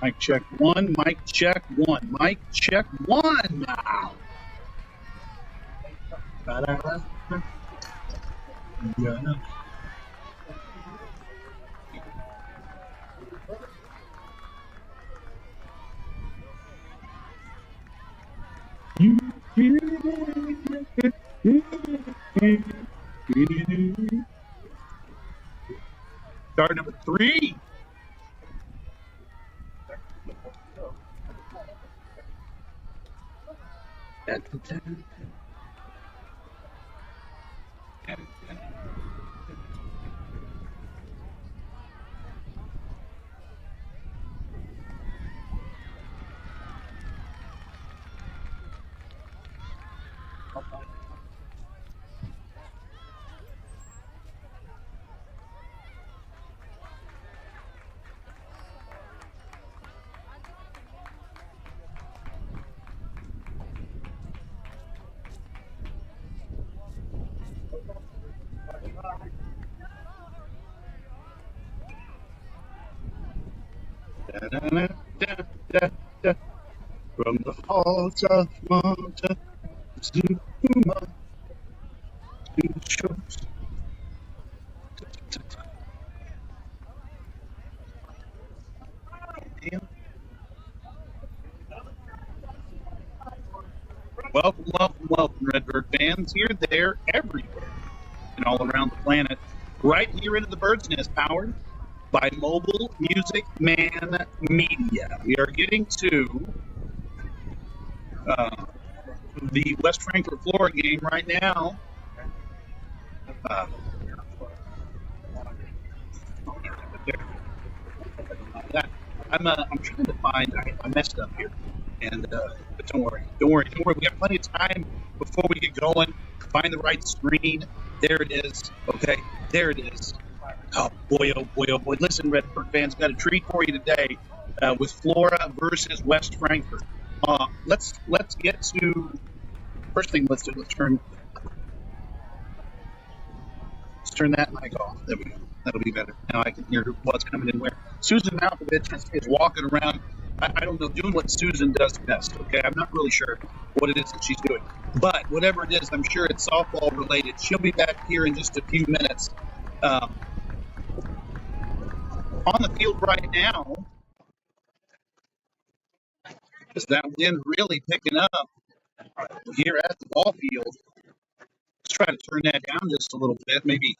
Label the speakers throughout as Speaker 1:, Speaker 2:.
Speaker 1: Mic check one, mic check one, mic check one. Now. Start number 3. From the halls of Montezuma to the shores. Welcome, welcome, welcome, Redbird fans. Here, there, everywhere, and all around the planet. Right here into the Bird's Nest, powered by Mobile Music Man Media. We are getting to the West Frankfort, Flora game right now. I'm trying to find. I messed up here, and but don't worry. We got plenty of time before we get going. Find the right screen. There it is. Okay, there it is. Oh boy, oh boy, oh boy. Listen, Redbird fans, got a treat for you today with Flora versus West Frankfort. Let's get to first thing. Let's turn that mic off. There we go. That'll be better. Now I can hear what's coming in where. Susan Malkovich is walking around. I don't know, doing what Susan does best, okay? I'm not really sure what it is that she's doing. But whatever it is, I'm sure it's softball related. She'll be back here in just a few minutes. On the field right now, is that wind really picking up here at the ball field? Let's try to turn that down just a little bit. Maybe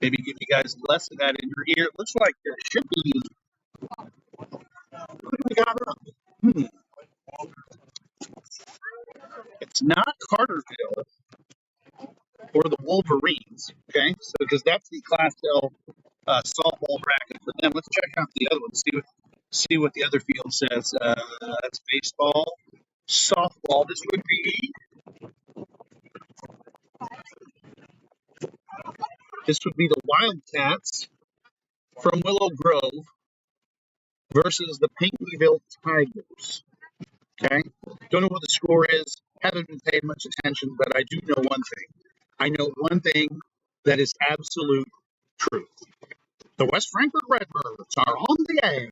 Speaker 1: give you guys less of that in your ear. It looks like there should be. What do we got up? It's not Carterville or the Wolverines, okay? So because that's the Class L softball bracket for them. Let's check out the other one. See what the other field says. That's baseball, softball. This would be the Wildcats from Willow Grove versus the Pinckneyville Tigers. Okay? Don't know what the score is. Haven't been paying much attention, but I do know one thing. I know one thing that is absolute truth. The West Frankfort Redbirds are on the air.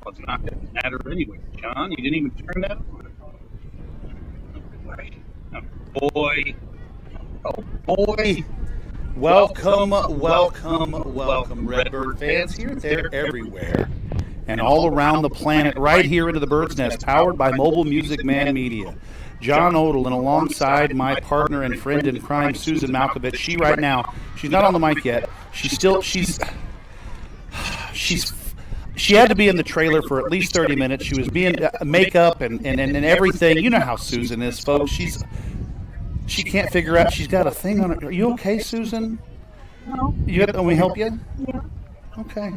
Speaker 1: Well, it's not going to matter anyway, John. You didn't even turn that on. boy. Oh, boy.
Speaker 2: Welcome, Redbird fans here, there, everywhere, and all around the planet, right here into the Bird's Nest, powered by Mobile Music Man Media. John Odell, and alongside my partner and friend in crime, Susan Malkovich. She's not on the mic yet. She had to be in the trailer for at least 30 minutes. She was being makeup and everything. You know how Susan is, folks. She can't figure out. She's got a thing on her. Are you okay, Susan?
Speaker 3: No.
Speaker 2: Can we help you?
Speaker 3: Yeah.
Speaker 2: Okay.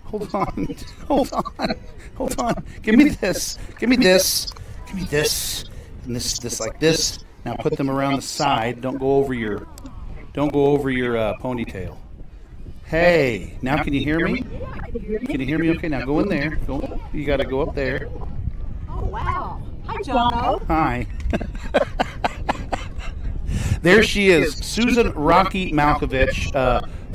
Speaker 2: Hold on. Hold on. Give me this. And this like this. Now put them around the side. Don't go over your ponytail. Hey, now can you hear me?
Speaker 3: Yeah, I can hear you.
Speaker 2: Can you hear me? Okay, now go in there. You got to go up there.
Speaker 3: Oh, wow. Hi, John.
Speaker 2: Hi. There she is, Susan Rocky Malkovich,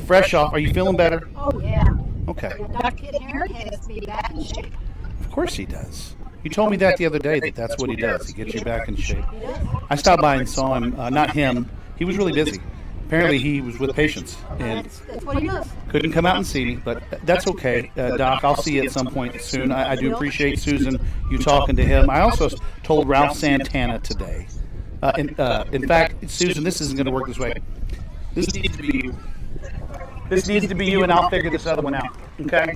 Speaker 2: fresh off. Are you feeling better?
Speaker 3: Oh, yeah.
Speaker 2: Okay.
Speaker 3: Dr. Kid Aaron has me back in shape.
Speaker 2: Of course he does. You told me that the other day, that's what he does. He gets you back in shape.
Speaker 3: He does.
Speaker 2: I stopped by and saw him, not him. He was really busy. Apparently he was with patients and
Speaker 3: That's what he does.
Speaker 2: couldn't come out and see me, but that's okay. Doc, I'll see you at some point soon. I do appreciate, Susan, you talking to him. I also told Ralph Santana today. In fact, Susan, this isn't going to work this way. This needs to be you. And I'll figure this other one out. Okay?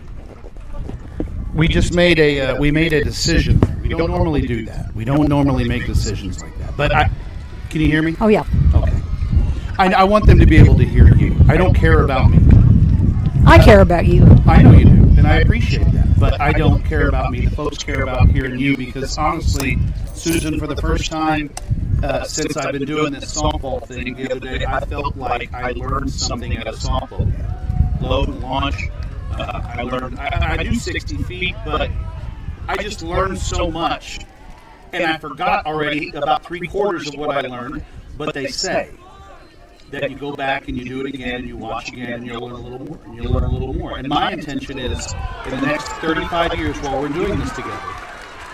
Speaker 2: We just made a decision. We don't normally do that. We don't normally make decisions like that. But can you hear me?
Speaker 3: Oh, yeah.
Speaker 2: Okay. I want them to be able to hear you. I don't care about me.
Speaker 3: I care about you.
Speaker 2: I know you do, and I appreciate that. But I don't care about me. The folks care about hearing you because, honestly, Susan, for the first time since I've been doing this softball thing the other day, I felt like I learned something at a softball game. Load and launch. I do 60 feet, but I just learned so much. And I forgot already about 3/4 of what I learned. But they say that you go back and you do it again, and you watch again, and you'll learn a little more, and you'll learn a little more. And my intention is, in the next 35 years while we're doing this together,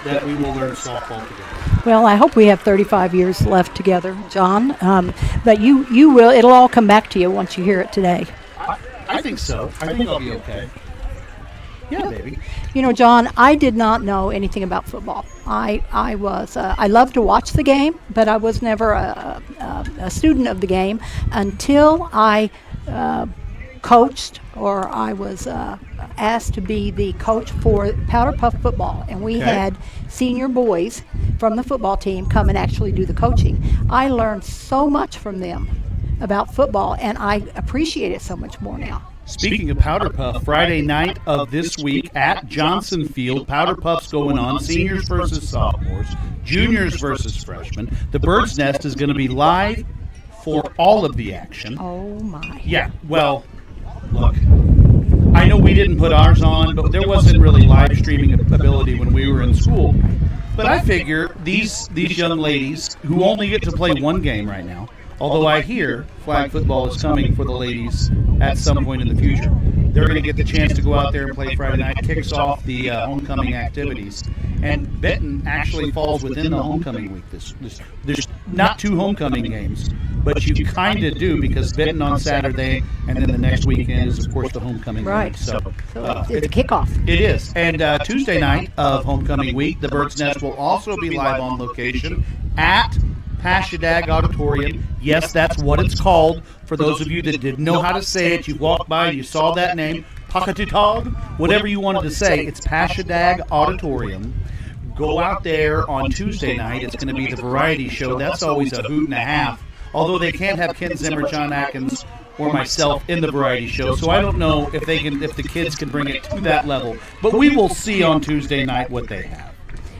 Speaker 2: that we will learn softball together.
Speaker 3: Well, I hope we have 35 years left together, John. But you will. It'll all come back to you once you hear it today.
Speaker 2: I think so. I think I'll be okay. Yeah, baby.
Speaker 3: You know, John, I did not know anything about football. I loved to watch the game, but I was never a student of the game until I coached, or I was asked to be the coach for Powder Puff football, and we had senior boys from the football team come and actually do the coaching. I learned so much from them about football, and I appreciate it so much more now.
Speaker 2: Speaking of Powder Puff, Friday night of this week at Johnson Field, Powder Puff's going on, seniors versus sophomores, juniors versus freshmen. The Bird's Nest is going to be live for all of the action.
Speaker 3: Oh, my.
Speaker 2: Yeah, well, look, I know we didn't put ours on, but there wasn't really live streaming ability when we were in school. But I figure these young ladies, who only get to play one game right now, although I hear flag football is coming for the ladies at some point in the future, they're going to get the chance to go out there and play Friday night. Kicks off the homecoming activities. And Benton actually falls within the homecoming week. There's not 2 homecoming games, but you kind of do, because Benton on Saturday, and then the next weekend is, of course, the homecoming
Speaker 3: Right.
Speaker 2: week. So
Speaker 3: it's a kickoff.
Speaker 2: it is. And Tuesday night of homecoming week, the Bird's Nest will also be live on location at Pashadag Auditorium. Yes, that's what it's called. For those of you that didn't know how to say it, you walked by and you saw that name, Pakatutog, whatever you wanted to say, it's Pashadag Auditorium. Go out there on Tuesday night. It's going to be the variety show. That's always a hoot and a half. Although they can't have Ken Zimmer, John Atkins, or myself in the variety show, so I don't know if the kids can bring it to that level. But we will see on Tuesday night what they have.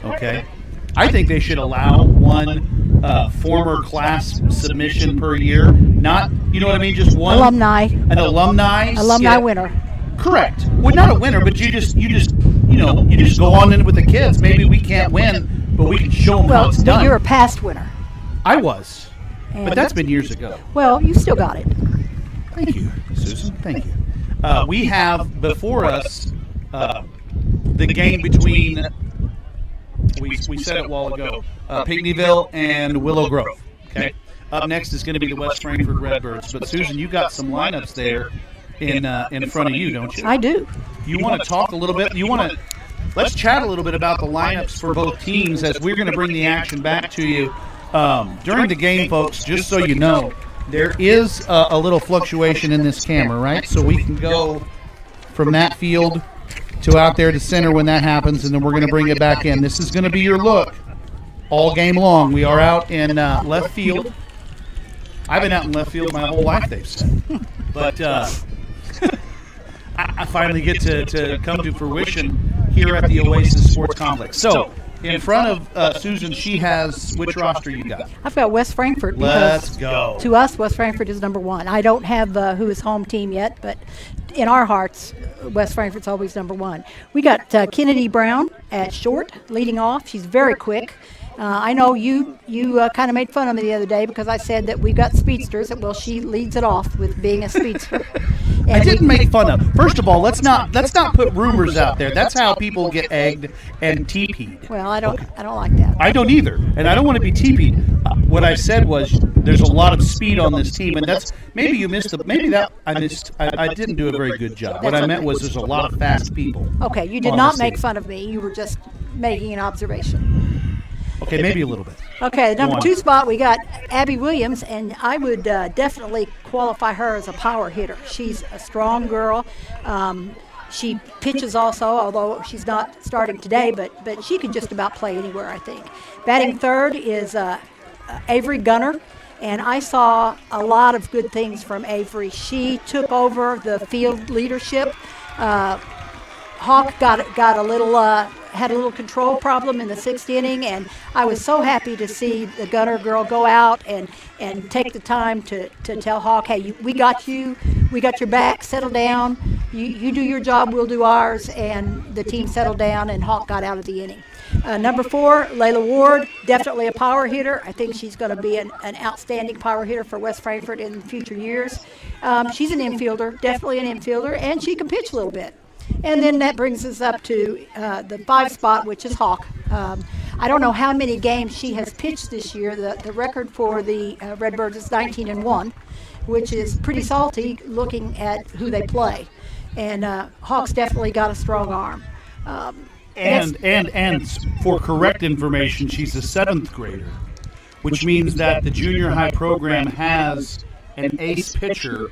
Speaker 2: Okay, I think they should allow one former class submission per year. Not, you know what I mean, just one an alumni
Speaker 3: winner.
Speaker 2: Correct. Well, not a winner, but you just go on in with the kids. Maybe we can't win, but we can show them how it's done.
Speaker 3: You're a past winner.
Speaker 2: I was, but that's been years ago.
Speaker 3: Well, you still got it.
Speaker 2: Thank you, Susan. Thank you. We have before us the game between, we said it a while ago, Pinckneyville and Willow Grove. Okay. Up next is going to be the West Frankfort Redbirds. But, Susan, you got some lineups there in front of you, don't you?
Speaker 3: I do.
Speaker 2: You want to talk a little bit? Let's chat a little bit about the lineups for both teams as we're going to bring the action back to you during the game, folks. Just so you know, there is a little fluctuation in this camera, right? So we can go from that field to out there to center when that happens, and then we're going to bring it back in. This is going to be your look all game long. We are out in left field. I've been out in left field my whole life, they've said. But I finally get to come to fruition here at the Oasis Sports Complex. So, in front of Susan, she has which roster you got?
Speaker 3: I've got West Frankfort.
Speaker 2: Let's go.
Speaker 3: To us, West Frankfort is number one. I don't have who is home team yet, but in our hearts, West Frankfort's always number one. We got Kennedy Brown at short, leading off. She's very quick. I know you kind of made fun of me the other day because I said that we've got speedsters. Well, she leads it off with being a speedster.
Speaker 2: I didn't make fun of. First of all, let's not put rumors out there. That's how people get egged and TP'd.
Speaker 3: Well, I don't like that.
Speaker 2: I don't either, and I don't want to be TP'd. What I said was there's a lot of speed on this team, and that's maybe you missed. I didn't do a very good job. What I meant was there's a lot of fast people.
Speaker 3: Okay, you did not make fun of me. You were just making an observation.
Speaker 2: Okay, maybe a little bit.
Speaker 3: Okay, the number 2 spot, we got Abby Williams, and I would definitely qualify her as a power hitter. She's a strong girl. She pitches also, although she's not starting today, but she could just about play anywhere, I think. Batting third is Avery Gunner, and I saw a lot of good things from Avery. She took over the field leadership. Hawk got a little had a little control problem in the 6th inning, and I was so happy to see the Gunner girl go out and take the time to tell Hawk, hey, we got your back, settle down, you do your job, we'll do ours, and the team settled down, and Hawk got out of the inning. Number 4, Layla Ward, definitely a power hitter. I think she's going to be an outstanding power hitter for West Frankfort in future years. She's an infielder, definitely an infielder, and she can pitch a little bit. And then that brings us up to the 5 spot, which is Hawk. I don't know how many games she has pitched this year. The record for the Redbirds is 19-1, which is pretty salty looking at who they play. And Hawk's definitely got a strong arm.
Speaker 2: And for correct information, she's a 7th grader, which means that the junior high program has an ace pitcher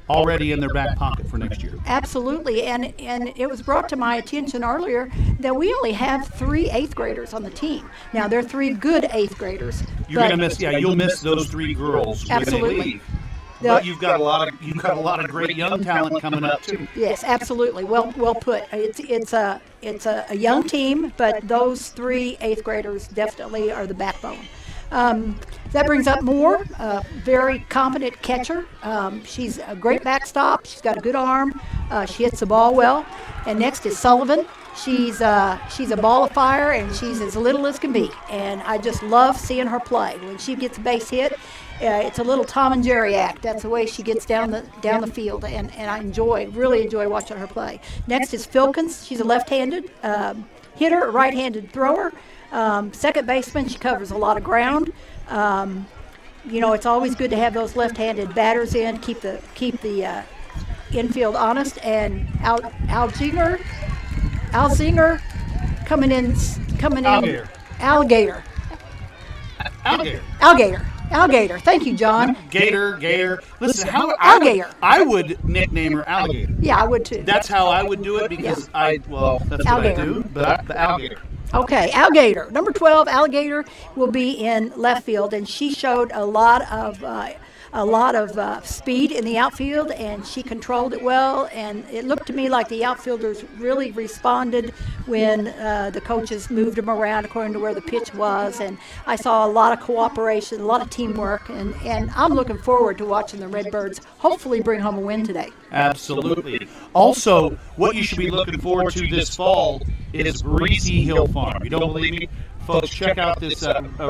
Speaker 2: already in their back pocket for next year.
Speaker 3: Absolutely, and it was brought to my attention earlier that we only have 3 8th graders on the team. Now, they're 3 good 8th graders.
Speaker 2: You're going to miss, you'll miss those 3 girls
Speaker 3: absolutely.
Speaker 2: When they leave. But you've got a lot of great young talent coming up too.
Speaker 3: Yes, absolutely. Well put. It's a young team, but those 3 8th graders definitely are the backbone. That brings up Moore, a very competent catcher. She's a great backstop. She's got a good arm. She hits the ball well. And next is Sullivan. She's a ball of fire, and she's as little as can be. And I just love seeing her play. When she gets a base hit, it's a little Tom and Jerry act. That's the way she gets down the field, and I really enjoy watching her play. Next is Filkins. She's a left-handed hitter, a right-handed thrower. Second baseman, she covers a lot of ground. It's always good to have those left-handed batters in, keep the infield honest. And Al Zinger coming in. Alligator. Thank you, John.
Speaker 2: Gator. Listen,
Speaker 3: Alligator.
Speaker 2: I would nickname her Alligator.
Speaker 3: Yeah, I would too.
Speaker 2: That's how I would do it because that's what I do. But the Alligator.
Speaker 3: Okay, Alligator. Number 12, Alligator will be in left field, and she showed a lot of speed in the outfield, and she controlled it well. And it looked to me like the outfielders really responded when the coaches moved them around according to where the pitch was. And I saw a lot of cooperation, a lot of teamwork, and I'm looking forward to watching the Redbirds hopefully bring home a win today.
Speaker 2: Absolutely. Also, what you should be looking forward to this fall is Breezy Hill Farm. You don't believe me? Folks, check out this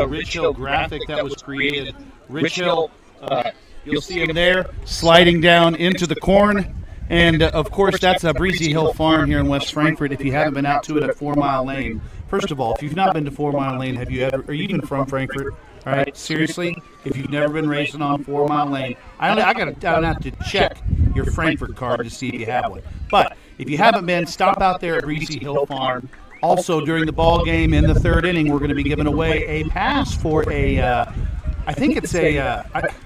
Speaker 2: Rich Hill graphic that was created. Rich Hill, you'll see him there sliding down into the corn. And, of course, that's a Breezy Hill Farm here in West Frankfort. If you haven't been out to it at 4 Mile Lane, first of all, if you've not been to 4 Mile Lane, are you even from Frankfort? All right, seriously, if you've never been racing on 4 Mile Lane, I don't have to check your Frankfurt card to see if you have one. But if you haven't been, stop out there at Greasy Hill Farm. Also, during the ball game in the 3rd inning, we're going to be giving away a pass for a, I think it's a,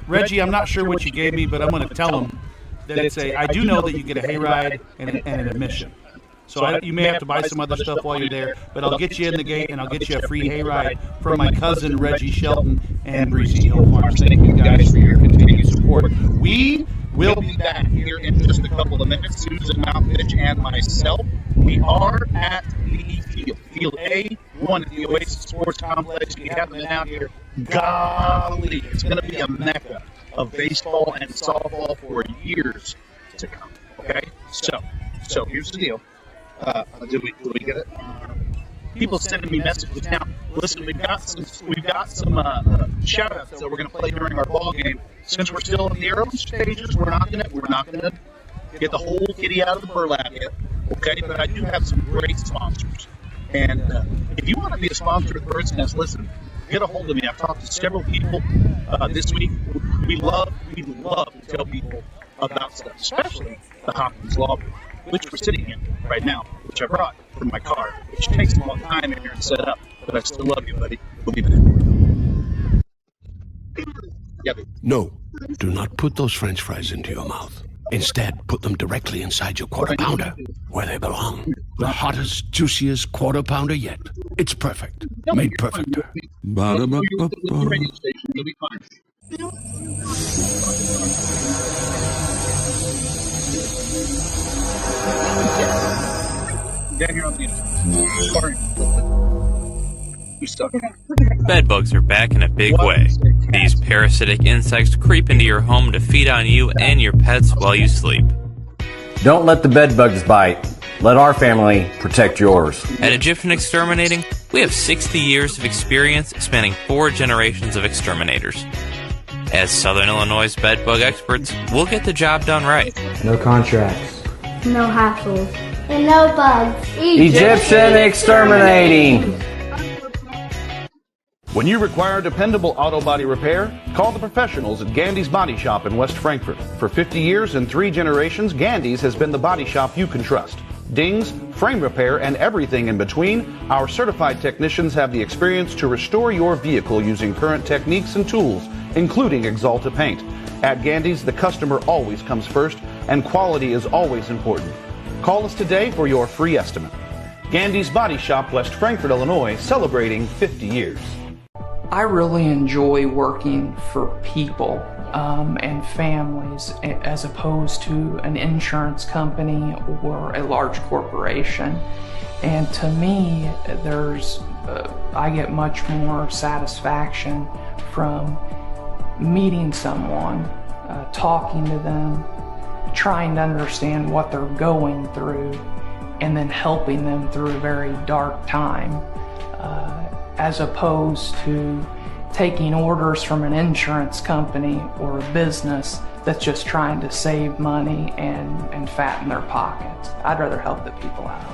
Speaker 2: Reggie, I'm not sure what you gave me, but I'm going to tell them that it's a, I do know that you get a hayride and an admission. So you may have to buy some other stuff while you're there, but I'll get you in the gate and I'll get you a free hayride from my cousin Reggie Shelton and Greasy Hill Farms. Thank you guys for your continued support. We will be back here in just a couple of minutes. Susan Malkovich and myself. We are at the field. Field A1 at the Oasis Sports Complex. If you haven't been out here, golly, it's going to be a mecca of baseball and softball for years to come. Okay? So here's the deal. Did we get it? People sending me messages now. Listen, we've got some shout outs that we're going to play during our ball game. Since we're still in the early stages, we're not gonna get the whole kitty out of the burlap yet. Okay, but I do have some great sponsors, and if you want to be a sponsor of Bird's Nest, listen, get a hold of me. I've talked to several people this week. We love to tell people about stuff, especially the Hopkins Law Group, which we're sitting in right now, which I brought from my car, which takes a long time in here to set up, but I still love you, buddy. We'll be back. Yep.
Speaker 4: No, do not put those French fries into your mouth. Instead, put them directly inside your quarter pounder, where they belong. The hottest, juiciest quarter pounder yet. It's perfect. Made perfecter. Ba-da-ba-ba-ba.
Speaker 1: You'll be fine. Down here on the you stuck.
Speaker 5: Bed bugs are back in a big way. These parasitic insects creep into your home to feed on you and your pets while you sleep.
Speaker 6: Don't let the bed bugs bite. Let our family protect yours.
Speaker 5: At Egyptian Exterminating, we have 60 years of experience spanning 4 generations of exterminators. As Southern Illinois' bed bug experts, we'll get the job done right.
Speaker 7: No contracts.
Speaker 8: No hassles. And no bugs.
Speaker 6: Egyptian Exterminating.
Speaker 9: When you require dependable auto body repair, call the professionals at Gandy's Body Shop in West Frankfort. For 50 years and 3 generations, Gandy's has been the body shop you can trust. Dings, frame repair, and everything in between, our certified technicians have the experience to restore your vehicle using current techniques and tools, including Exalta paint. At Gandy's, the customer always comes first, and quality is always important. Call us today for your free estimate. Gandy's Body Shop, West Frankfort, Illinois, celebrating 50 years.
Speaker 10: I really enjoy working for people and families as opposed to an insurance company or a large corporation. And to me, I get much more satisfaction from meeting someone, talking to them, trying to understand what they're going through, and then helping them through a very dark time. As opposed to taking orders from an insurance company or a business that's just trying to save money and fatten their pockets. I'd rather help the people out.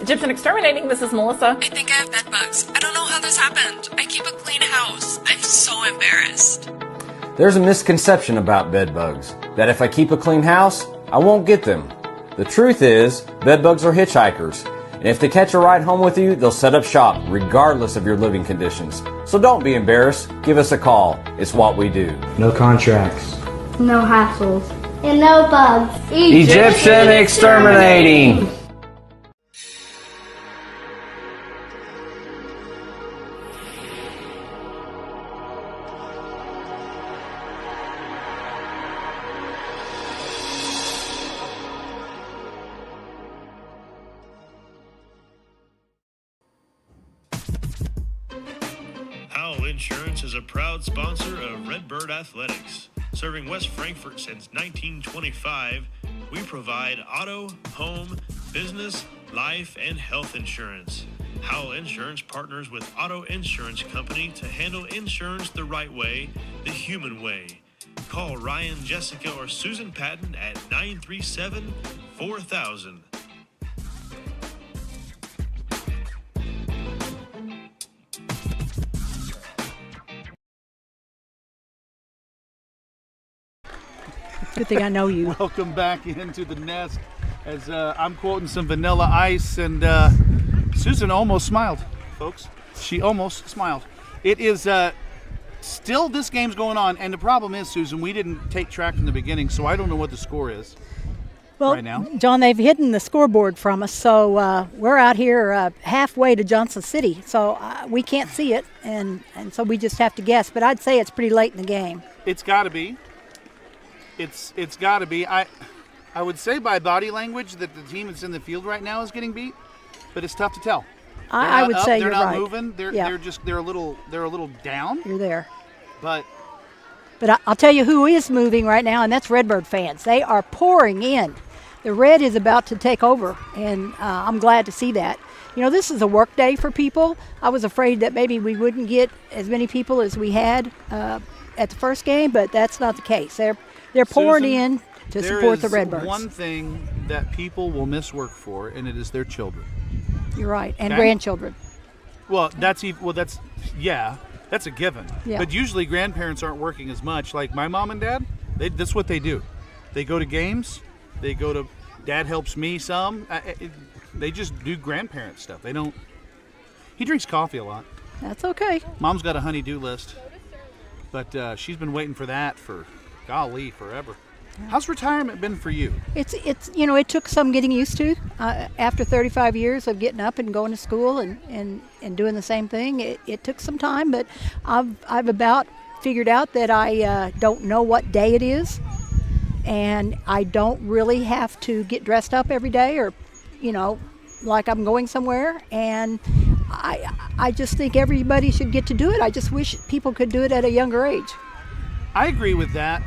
Speaker 11: Egyptian Exterminating, this is Melissa.
Speaker 12: I think I have bed bugs. I don't know how this happened. I keep a clean house. I'm so embarrassed.
Speaker 6: There's a misconception about bed bugs, that if I keep a clean house, I won't get them. The truth is, bed bugs are hitchhikers, and if they catch a ride home with you, they'll set up shop regardless of your living conditions. So don't be embarrassed, give us a call. It's what we do.
Speaker 7: No contracts.
Speaker 8: No hassles. And no bugs.
Speaker 6: Egyptian Exterminating.
Speaker 13: Insurance is a proud sponsor of Redbird Athletics. Serving West Frankfort since 1925, we provide auto, home, business, life, and health insurance. Howell Insurance partners with Auto Insurance Company to handle insurance the right way, the human way. Call Ryan, Jessica, or Susan Patton at 937-4000.
Speaker 3: Good thing I know you.
Speaker 2: Welcome back into the nest as I'm quoting some Vanilla Ice, and Susan almost smiled, folks. She almost smiled. It is still, this game's going on, and the problem is, Susan, we didn't take track from the beginning, so I don't know what the score is right now.
Speaker 3: John, they've hidden the scoreboard from us, so we're out here halfway to Johnson City, so we can't see it, and so we just have to guess. But I'd say it's pretty late in the game.
Speaker 2: It's got to be. It's got to be. I would say by body language that the team that's in the field right now is getting beat, but it's tough to tell.
Speaker 3: I would say you're right.
Speaker 2: They're not moving. They're a little down.
Speaker 3: You're there.
Speaker 2: But
Speaker 3: I'll tell you who is moving right now, and that's Redbird fans. They are pouring in. The Red is about to take over, and I'm glad to see that. You know, this is a work day for people. I was afraid that maybe we wouldn't get as many people as we had at the first game, but that's not the case. They're pouring in to support the Redbirds.
Speaker 2: There is one thing that people will miss work for, and it is their children.
Speaker 3: You're right, and grandchildren.
Speaker 2: Well, that's a given.
Speaker 3: Yeah.
Speaker 2: But usually grandparents aren't working as much. Like my mom and dad, that's what they do. They go to games. They go to. Dad helps me some. They just do grandparent stuff. They don't. He drinks coffee a lot.
Speaker 3: That's okay.
Speaker 2: Mom's got a honey-do list, but she's been waiting for that for, golly, forever. How's retirement been for you?
Speaker 3: It's it took some getting used to. After 35 years of getting up and going to school and doing the same thing, it took some time, but I've about figured out that I don't know what day it is, and I don't really have to get dressed up every day or, like I'm going somewhere, and I just think everybody should get to do it. I just wish people could do it at a younger age.
Speaker 2: I agree with that.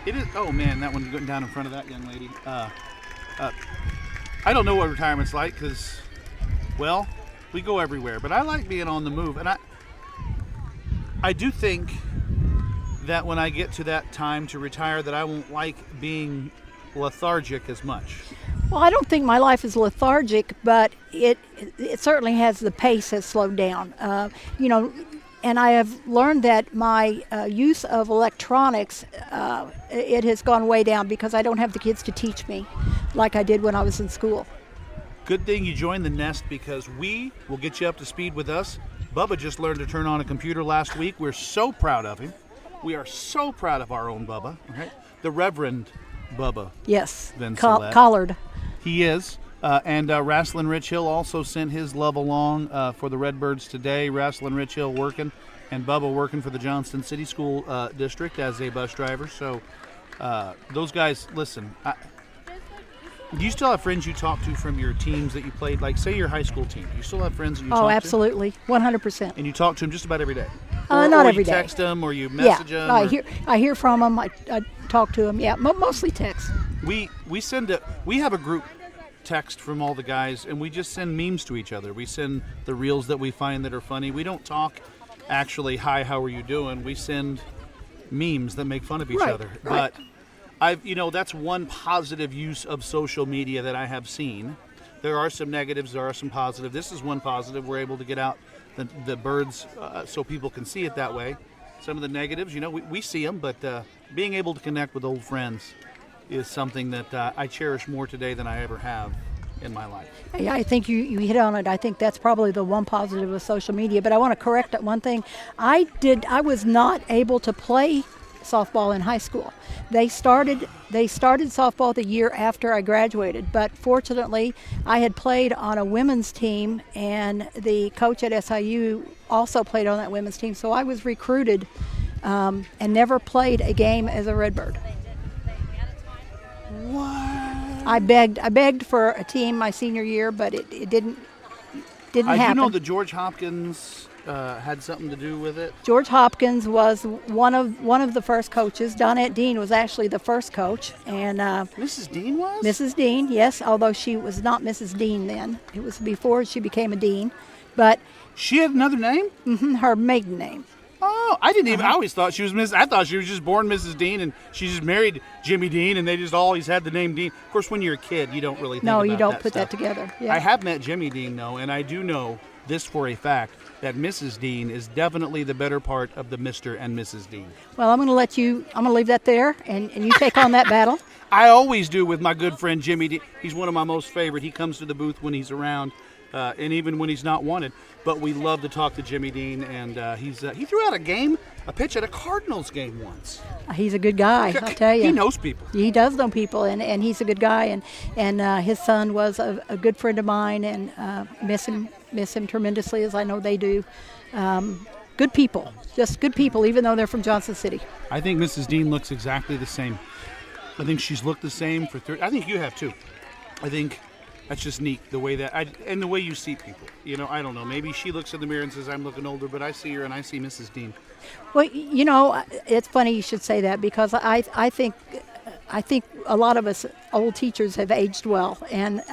Speaker 2: It is. Oh man, that one's going down in front of that young lady. I don't know what retirement's like because, well, we go everywhere. But I like being on the move, and I do think that when I get to that time to retire, that I won't like being lethargic as much.
Speaker 3: Well, I don't think my life is lethargic, but it certainly has, the pace has slowed down. And I have learned that my use of electronics, it has gone way down because I don't have the kids to teach me like I did when I was in school.
Speaker 2: Good thing you joined the nest because we will get you up to speed with us. Bubba just learned to turn on a computer last week. We're so proud of him. We are so proud of our own Bubba, okay? The Reverend Bubba.
Speaker 3: Yes,
Speaker 2: Collard. He is. And Wrestling Rich Hill also sent his love along for the Redbirds today. Wrestling Rich Hill working, and Bubba working for the Johnston City School District as a bus driver. So those guys, listen, do you still have friends you talk to from your teams that you played? Like, say your high school team. Do you still have friends that you talk to?
Speaker 3: Oh, absolutely, 100%.
Speaker 2: And you talk to them just about every day?
Speaker 3: Not every day.
Speaker 2: Or you text them, or you message them?
Speaker 3: I hear from them. I talk to them. Yeah, mostly text.
Speaker 2: We have a group text from all the guys, and we just send memes to each other. We send the reels that we find that are funny. We don't talk actually, hi, how are you doing? We send memes that make fun of each other.
Speaker 3: Right.
Speaker 2: But that's one positive use of social media that I have seen. There are some negatives, there are some positives. This is one positive. We're able to get out the birds so people can see it that way. Some of the negatives, we see them, but being able to connect with old friends is something that I cherish more today than I ever have in my life.
Speaker 3: Yeah, I think you hit on it. I think that's probably the one positive of social media. But I want to correct that one thing. I was not able to play softball in high school. They started softball the year after I graduated, but fortunately I had played on a women's team, and the coach at SIU also played on that women's team, so I was recruited and never played a game as a Redbird.
Speaker 2: What?
Speaker 3: I begged for a team my senior year, but it didn't happen.
Speaker 2: I do know that George Hopkins had something to do with it.
Speaker 3: George Hopkins was one of the first coaches. Donette Dean was actually the first coach, and
Speaker 2: Mrs. Dean was?
Speaker 3: Mrs. Dean, yes, although she was not Mrs. Dean then. It was before she became a dean, but
Speaker 2: she had another name?
Speaker 3: Mm-hmm, her maiden name.
Speaker 2: Oh. No, I didn't even. I always thought she was Miss. I thought she was just born Mrs. Dean, and she just married Jimmy Dean, and they just always had the name Dean. Of course, when you're a kid, you don't really think
Speaker 3: No,
Speaker 2: about
Speaker 3: you don't
Speaker 2: that
Speaker 3: put
Speaker 2: stuff.
Speaker 3: that together. Yeah.
Speaker 2: I have met Jimmy Dean, though, and I do know this for a fact, that Mrs. Dean is definitely the better part of the Mr. and Mrs. Dean.
Speaker 3: Well, I'm going to leave that there, and you take on that battle.
Speaker 2: I always do with my good friend Jimmy Dean. He's one of my most favorite. He comes to the booth when he's around, and even when he's not wanted. But we love to talk to Jimmy Dean, and he threw out a pitch at a Cardinals game once.
Speaker 3: He's a good guy, I'll tell you.
Speaker 2: He knows people.
Speaker 3: He does know people, and he's a good guy, and his son was a good friend of mine, and miss him tremendously, as I know they do. Good people, just good people, even though they're from Johnson City.
Speaker 2: I think Mrs. Dean looks exactly the same. I think she's looked the same for 30. I think you have too. I think that's just neat, the way and the way you see people. You know, I don't know. Maybe she looks in the mirror and says, I'm looking older, but I see her and I see Mrs. Dean.
Speaker 3: Well, you know, it's funny you should say that, because I think a lot of us old teachers have aged well. And,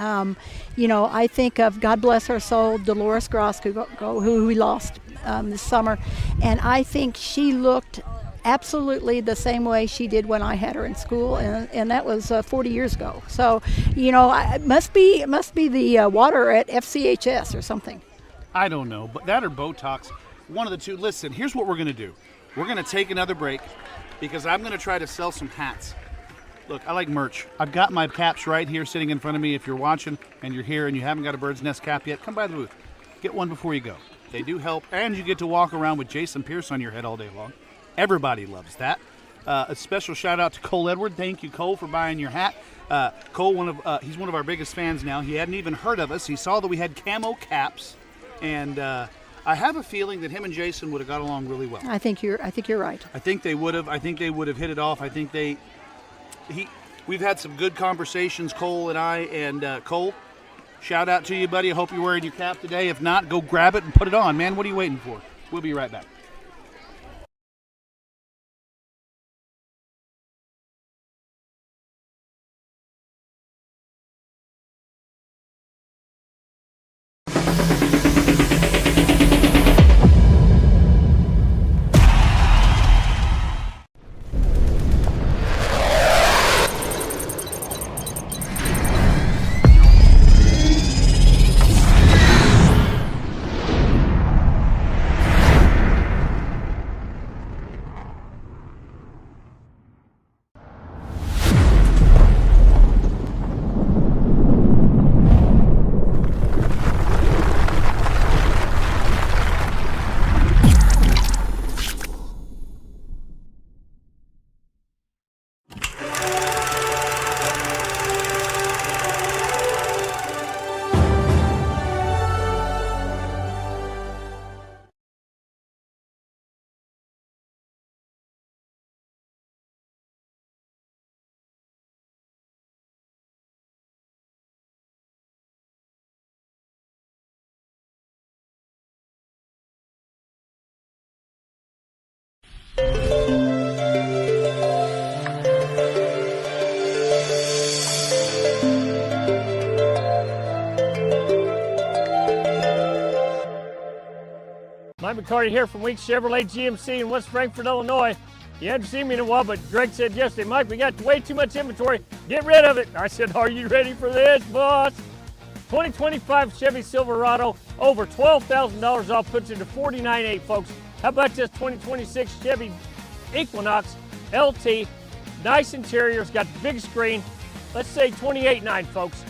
Speaker 3: you know, I think of, God bless her soul, Dolores Gross, who we lost this summer. And I think she looked absolutely the same way she did when I had her in school, and that was 40 years ago. So, you know, it must be the water at FCHS or something.
Speaker 2: I don't know, but that or Botox, one of the two. Listen, here's what we're going to do. We're going to take another break, because I'm going to try to sell some hats. Look, I like merch. I've got my caps right here sitting in front of me. If you're watching and you're here and you haven't got a Bird's Nest cap yet, come by the booth. Get one before you go. They do help, and you get to walk around with Jason Pierce on your head all day long. Everybody loves that. A special shout out to Cole Edward. Thank you, Cole, for buying your hat. Cole, he's one of our biggest fans now. He hadn't even heard of us. He saw that we had camo caps, and I have a feeling that him and Jason would have got along really well.
Speaker 3: I think you're right.
Speaker 2: I think they would have. I think they would have hit it off. I think we've had some good conversations, Cole and I. And Cole, shout out to you, buddy. I hope you're wearing your cap today. If not, go grab it and put it on, man. What are you waiting for? We'll be right back.
Speaker 14: Mike McCarty here from Weeks Chevrolet GMC in West Frankfort, Illinois. You hadn't seen me in a while, but Greg said yesterday, Mike, we got way too much inventory. Get rid of it. I said, are you ready for this, boss? 2025 Chevy Silverado, over $12,000 off, puts it to $49,800, folks. How about this 2026 Chevy Equinox LT? Nice interior, it's got the big screen. Let's say $28,900, folks.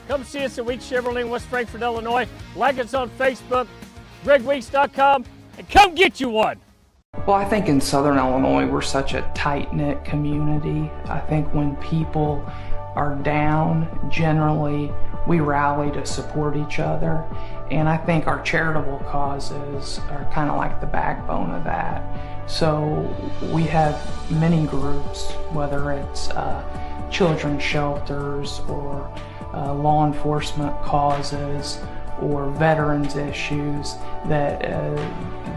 Speaker 14: Come see us at Weeks Chevrolet in West Frankfort, Illinois. Like us on Facebook, GregWeeks.com, and come get you one.
Speaker 10: Well, I think in Southern Illinois, we're such a tight-knit community. I think when people are down, generally, we rally to support each other. And I think our charitable causes are kind of like the backbone of that. So we have many groups, whether it's children's shelters or law enforcement causes or veterans issues, that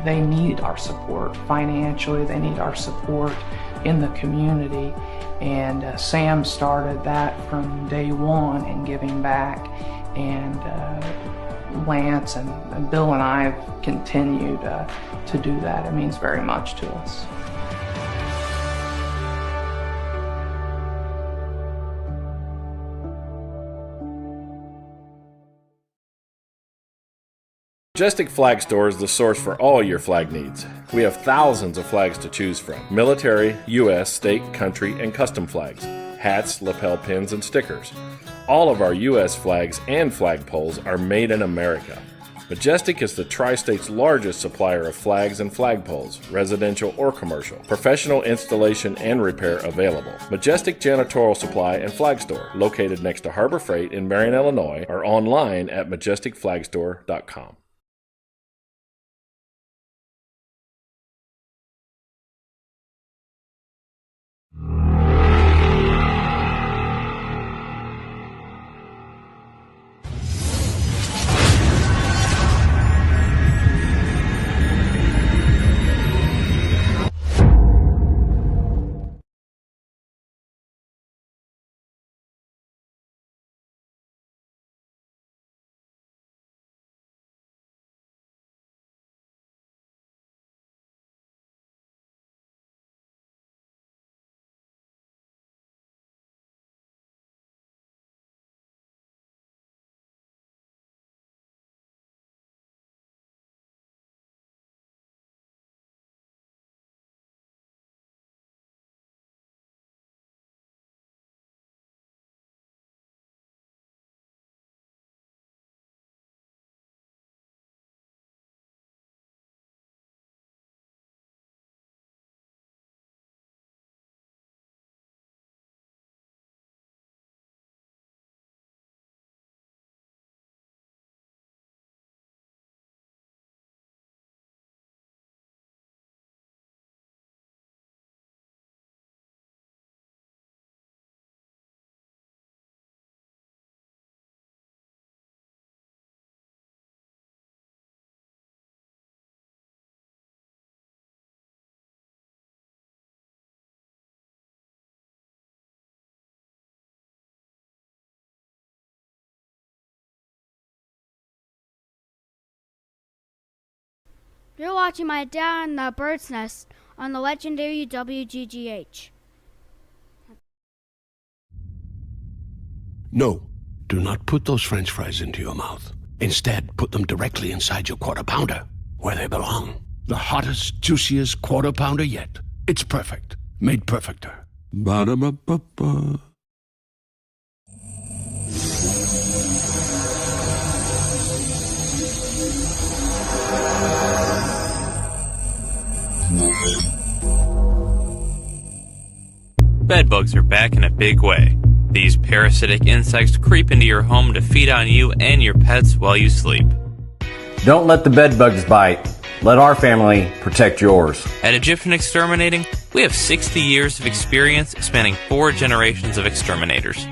Speaker 10: they need our support financially, they need our support in the community. And Sam started that from day one in giving back, and Lance and Bill and I have continued to do that. It means very much to us.
Speaker 15: Majestic Flag Store is the source for all your flag needs. We have thousands of flags to choose from. Military, U.S., state, country, and custom flags. Hats, lapel pins, and stickers. All of our U.S. flags and flagpoles are made in America. Majestic is the Tri-State's largest supplier of flags and flagpoles, residential or commercial. Professional installation and repair available. Majestic Janitorial Supply and Flag Store, located next to Harbor Freight in Marion, Illinois, or online at majesticflagstore.com.
Speaker 16: You're watching my dad in the bird's nest on the legendary WGGH.
Speaker 4: No, do not put those French fries into your mouth. Instead, put them directly inside your Quarter Pounder, where they belong. The hottest, juiciest Quarter Pounder yet. It's perfect. Made perfecter. Ba-da-ba-ba-ba.
Speaker 5: Bedbugs are back in a big way. These parasitic insects creep into your home to feed on you and your pets while you sleep.
Speaker 6: Don't let the bedbugs bite. Let our family protect yours.
Speaker 5: At Egyptian Exterminating, we have 60 years of experience spanning 4 generations of exterminators.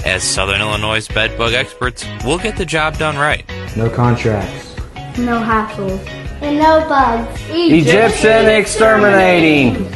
Speaker 5: As Southern Illinois' bedbug experts, we'll get the job done right.
Speaker 7: No contracts.
Speaker 8: No hassles. And no bugs.
Speaker 6: Egyptian Exterminating.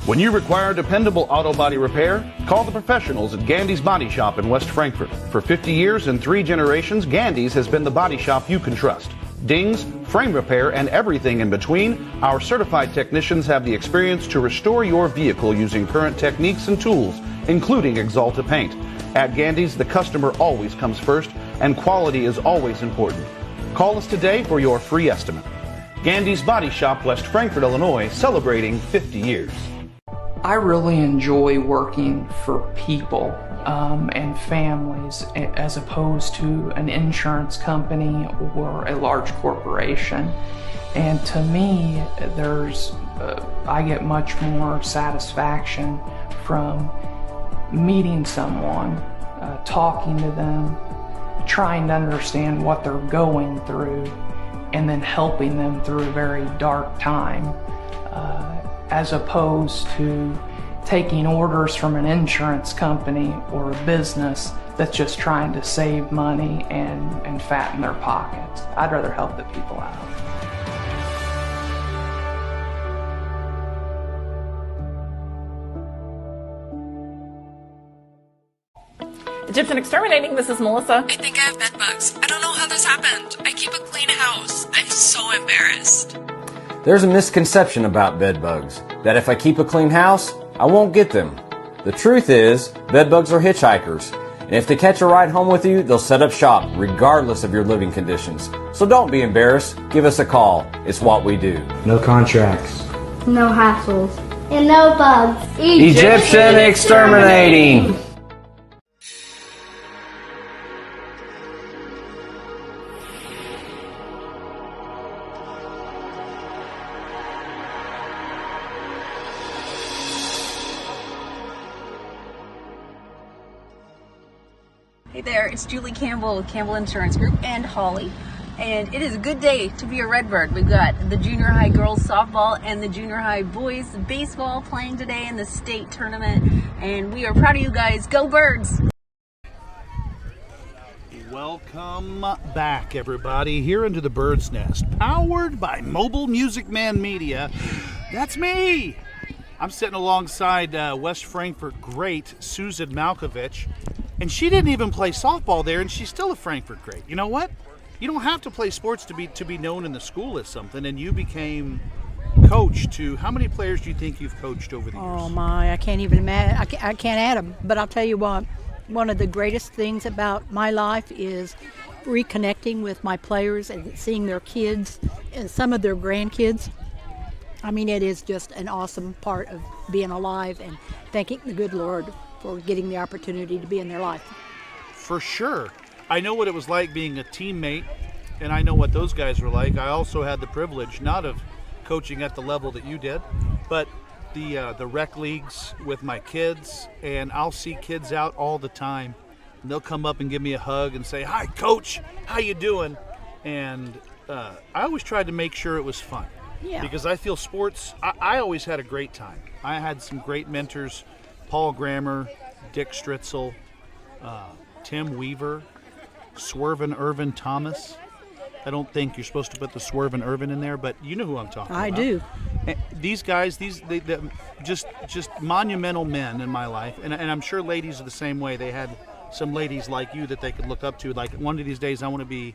Speaker 9: When you require dependable auto body repair, call the professionals at Gandy's Body Shop in West Frankfort. For 50 years and 3 generations, Gandy's has been the body shop you can trust. Dings, frame repair, and everything in between, our certified technicians have the experience to restore your vehicle using current techniques and tools, including Exalta paint. At Gandy's, the customer always comes first, and quality is always important. Call us today for your free estimate. Gandy's Body Shop, West Frankfort, Illinois, celebrating 50 years.
Speaker 10: I really enjoy working for people and families as opposed to an insurance company or a large corporation. And to me, I get much more satisfaction from meeting someone, talking to them, trying to understand what they're going through, and then helping them through a very dark time. As opposed to taking orders from an insurance company or a business that's just trying to save money and fatten their pockets. I'd rather help the people out.
Speaker 11: Egyptian Exterminating, this is Melissa.
Speaker 12: I think I have bed bugs. I don't know how this happened. I keep a clean house. I'm so embarrassed.
Speaker 6: There's a misconception about bed bugs, that if I keep a clean house, I won't get them. The truth is, bed bugs are hitchhikers, and if they catch a ride home with you, they'll set up shop regardless of your living conditions. So don't be embarrassed. Give us a call. It's what we do.
Speaker 7: No contracts.
Speaker 8: No hassles. And no bugs.
Speaker 6: Egyptian Exterminating.
Speaker 17: Hey there, it's Julie Campbell with Campbell Insurance Group and Holly. And it is a good day to be a Redbird. We've got the junior high girls softball and the junior high boys baseball playing today in the state tournament. And we are proud of you guys. Go Birds!
Speaker 2: Welcome back, everybody, here into the Bird's Nest, powered by Mobile Music Man Media. That's me! I'm sitting alongside West Frankfort great Susan Malkovich. And she didn't even play softball there, and she's still a Frankfurt great. You know what? You don't have to play sports to be known in the school as something, and you became coach to, how many players do you think you've coached over the years?
Speaker 3: Oh my, I can't even imagine. I can't add them. But I'll tell you what, one of the greatest things about my life is reconnecting with my players and seeing their kids and some of their grandkids. I mean, it is just an awesome part of being alive and thanking the good Lord for getting the opportunity to be in their life.
Speaker 2: For sure. I know what it was like being a teammate, and I know what those guys were like. I also had the privilege, not of coaching at the level that you did, but the rec leagues with my kids, and I'll see kids out all the time. And they'll come up and give me a hug and say, "Hi, Coach, how you doing?" And I always tried to make sure it was fun.
Speaker 3: Yeah.
Speaker 2: Because I feel sports, I always had a great time. I had some great mentors, Paul Grammer, Dick Stritzel, Tim Weaver, Swervin Irvin Thomas. I don't think you're supposed to put the Swervin Irvin in there, but you know who I'm talking about.
Speaker 3: I do.
Speaker 2: And these guys, they just monumental men in my life, and I'm sure ladies are the same way. They had some ladies like you that they could look up to. Like, one of these days, I want to be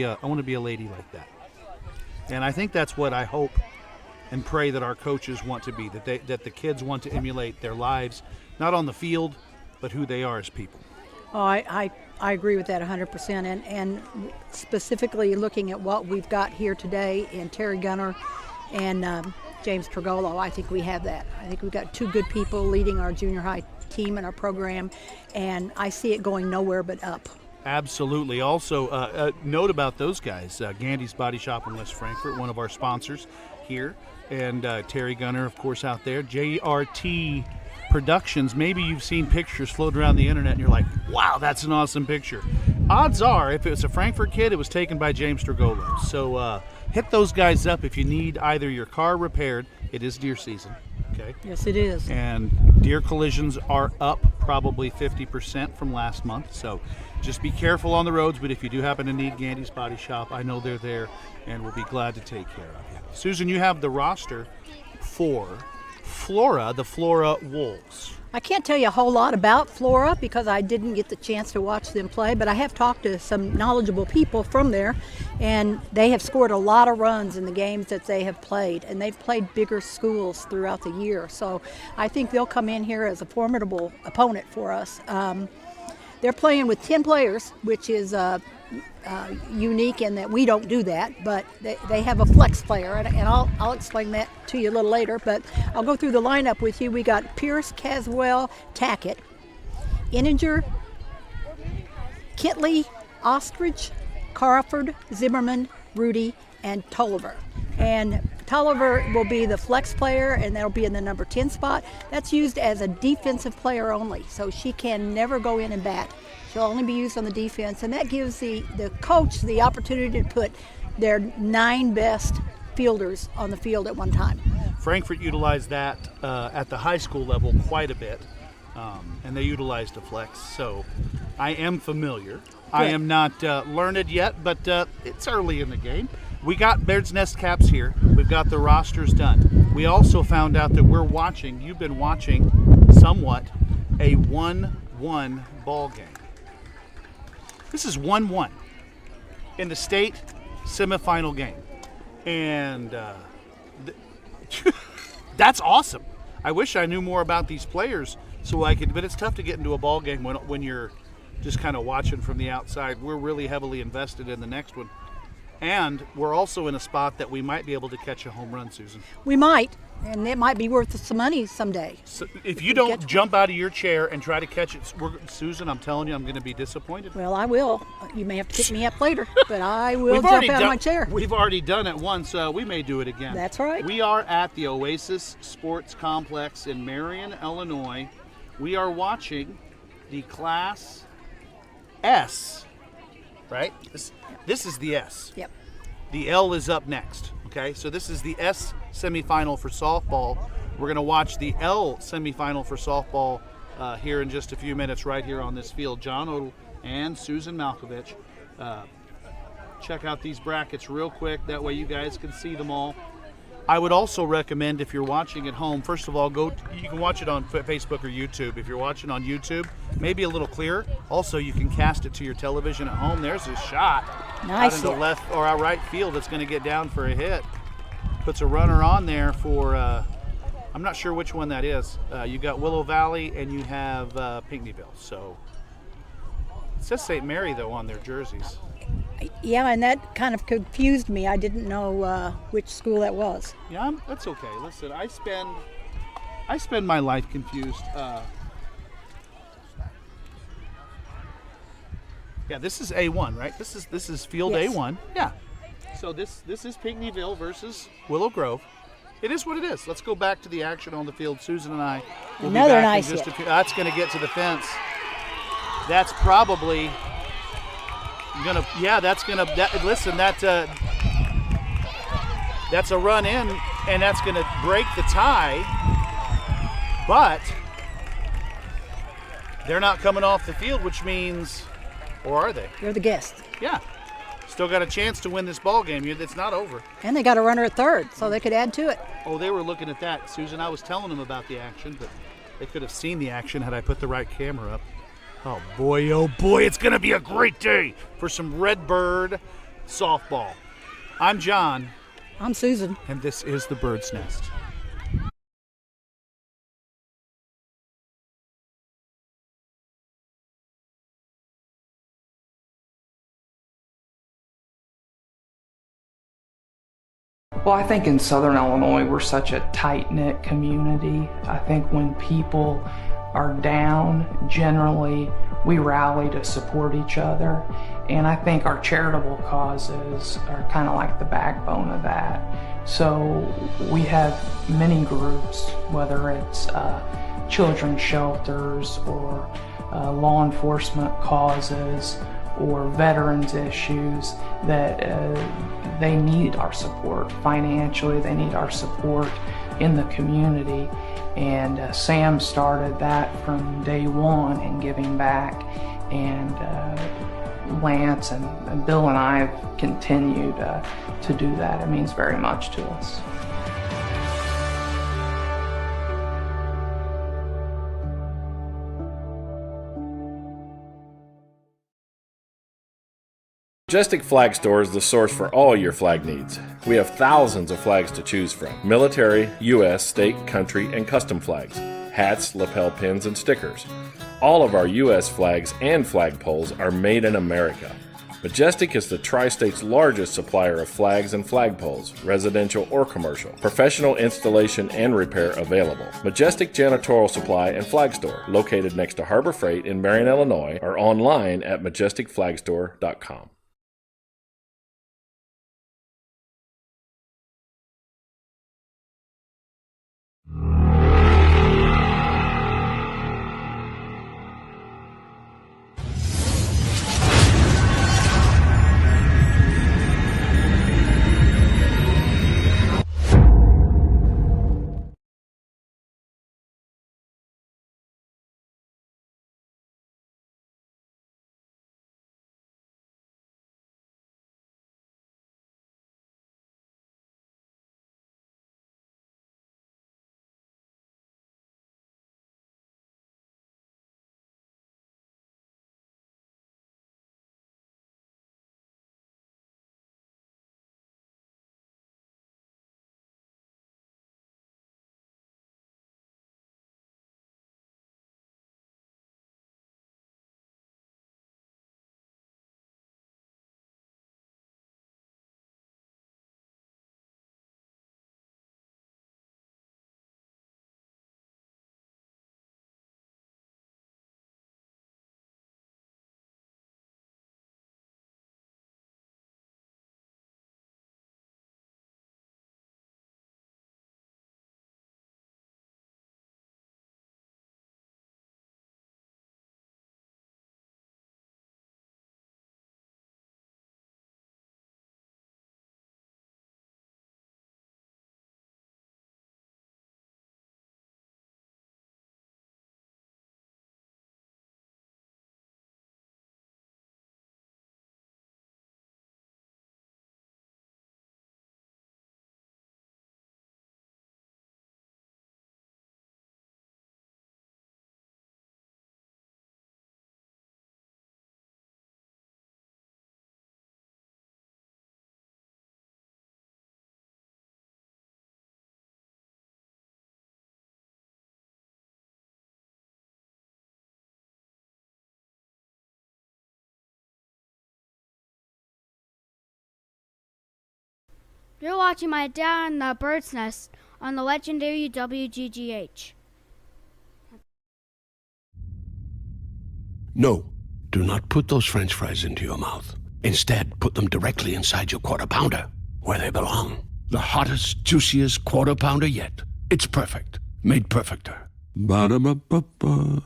Speaker 2: a lady like that. And I think that's what I hope and pray that our coaches want to be, that the kids want to emulate their lives, not on the field, but who they are as people.
Speaker 3: Oh, I agree with that 100%. And specifically looking at what we've got here today in Terry Gunner and James Trigolo, I think we have that. I think we've got two good people leading our junior high team and our program, and I see it going nowhere but up.
Speaker 2: Absolutely. Also, a note about those guys, Gandy's Body Shop in West Frankfort, one of our sponsors here, and Terry Gunner, of course, out there. JRT Productions. Maybe you've seen pictures floating around the internet and you're like, wow, that's an awesome picture. Odds are, if it was a Frankfurt kid, it was taken by James Trigolo. So hit those guys up if you need either your car repaired. It is deer season. Okay.
Speaker 3: Yes, it is.
Speaker 2: And deer collisions are up probably 50% from last month. So just be careful on the roads, but if you do happen to need Gandy's Body Shop, I know they're there and we'll be glad to take care of you. Susan, you have the roster for Flora, the Flora Wolves.
Speaker 3: I can't tell you a whole lot about Flora because I didn't get the chance to watch them play, but I have talked to some knowledgeable people from there, and they have scored a lot of runs in the games that they have played, and they've played bigger schools throughout the year. So I think they'll come in here as a formidable opponent for us. They're playing with 10 players, which is unique in that we don't do that, but they have a flex player, and I'll explain that to you a little later, but I'll go through the lineup with you. We got Pierce, Caswell, Tackett, Inninger, Kitley, Ostrich, Carford, Zimmerman, Rudy, and Tolliver. And Tolliver will be the flex player, and that'll be in the number 10 spot. That's used as a defensive player only, so she can never go in and bat. She'll only be used on the defense, and that gives the coach the opportunity to put their 9 best fielders on the field at one time.
Speaker 2: Frankfurt utilized that at the high school level quite a bit, and they utilized a flex, so I am familiar. Good. I am not learned yet, but it's early in the game. We got Bird's Nest caps here. We've got the rosters done. We also found out that you've been watching somewhat, a 1-1 ball game. This is 1-1 in the state semifinal game. And that's awesome. I wish I knew more about these players so I could, but it's tough to get into a ball game when you're just kind of watching from the outside. We're really heavily invested in the next one. And we're also in a spot that we might be able to catch a home run, Susan.
Speaker 3: We might, and it might be worth some money someday.
Speaker 2: So if you don't jump out of your chair and try to catch it, Susan, I'm telling you, I'm going to be disappointed.
Speaker 3: Well, I will. You may have to pick me up later, but I will jump out of my chair.
Speaker 2: We've already done it once. We may do it again.
Speaker 3: That's right.
Speaker 2: We are at the Oasis Sports Complex in Marion, Illinois. We are watching the Class S, right? This is the S.
Speaker 3: Yep.
Speaker 2: The L is up next, okay? So this is the S semifinal for softball. We're going to watch the L semifinal for softball here in just a few minutes right here on this field. John Odell and Susan Malkovich. Check out these brackets real quick. That way you guys can see them all. I would also recommend, if you're watching at home, first of all, you can watch it on Facebook or YouTube. If you're watching on YouTube, maybe a little clearer. Also, you can cast it to your television at home. There's his shot.
Speaker 3: Nice.
Speaker 2: Out into left or out right field. It's going to get down for a hit. Puts a runner on there for, I'm not sure which one that is. You got Willow Valley and you have Pinckneyville. So it says St. Mary, though, on their jerseys.
Speaker 3: Yeah, and that kind of confused me. I didn't know which school that was.
Speaker 2: Yeah, that's okay. Listen, I spend my life confused. Yeah, this is A1, right? This is field
Speaker 3: Yes.
Speaker 2: A1. Yeah. So this is Pinckneyville versus Willow Grove. It is what it is. Let's go back to the action on the field. Susan and I will
Speaker 3: Another
Speaker 2: be back
Speaker 3: nice
Speaker 2: in just
Speaker 3: hit.
Speaker 2: a few. That's going to get to the fence. That's probably gonna. Yeah, that's gonna. Listen, that's a run in, and that's going to break the tie. But they're not coming off the field, which means, or are they?
Speaker 3: You're the guest.
Speaker 2: Yeah. Still got a chance to win this ball game. It's not over.
Speaker 3: And they got a runner at third, so they could add to it.
Speaker 2: Oh, they were looking at that, Susan. I was telling them about the action, but they could have seen the action had I put the right camera up. Oh boy, it's going to be a great day for some Redbird softball. I'm John.
Speaker 3: I'm Susan.
Speaker 2: And this is the Bird's Nest.
Speaker 10: Well, I think in Southern Illinois, we're such a tight-knit community. I think when people are down, generally, we rally to support each other. And I think our charitable causes are kind of like the backbone of that. So we have many groups, whether it's children's shelters or law enforcement causes or veterans issues that they need our support financially, they need our support in the community. And Sam started that from day one in giving back, and Lance and Bill and I have continued to do that. It means very much to us.
Speaker 15: Majestic Flag Store is the source for all your flag needs. We have thousands of flags to choose from. Military, U.S., state, country, and custom flags. Hats, lapel pins, and stickers. All of our U.S. flags and flagpoles are made in America. Majestic is the Tri-State's largest supplier of flags and flagpoles, residential or commercial. Professional installation and repair available. Majestic Janitorial Supply and Flag Store, located next to Harbor Freight in Marion, Illinois, or online at majesticflagstore.com.
Speaker 16: You're watching my dad and the bird's nest on the legendary WGGH.
Speaker 4: No, do not put those French fries into your mouth. Instead, put them directly inside your Quarter Pounder, where they belong. The hottest, juiciest Quarter Pounder yet. It's perfect. Made perfecter. Ba-da-ba-ba-ba.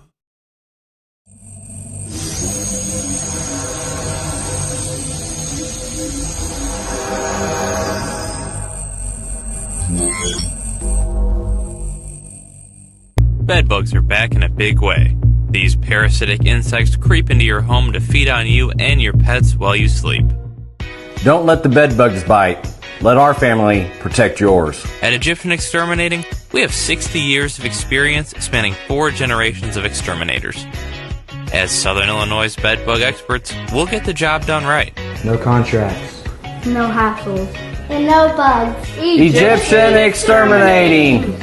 Speaker 5: Bedbugs are back in a big way. These parasitic insects creep into your home to feed on you and your pets while you sleep.
Speaker 6: Don't let the bedbugs bite. Let our family protect yours.
Speaker 5: At Egyptian Exterminating, we have 60 years of experience spanning 4 generations of exterminators. As Southern Illinois' bedbug experts, we'll get the job done right.
Speaker 7: No contracts.
Speaker 8: No hassles. And no bugs.
Speaker 6: Egyptian Exterminating.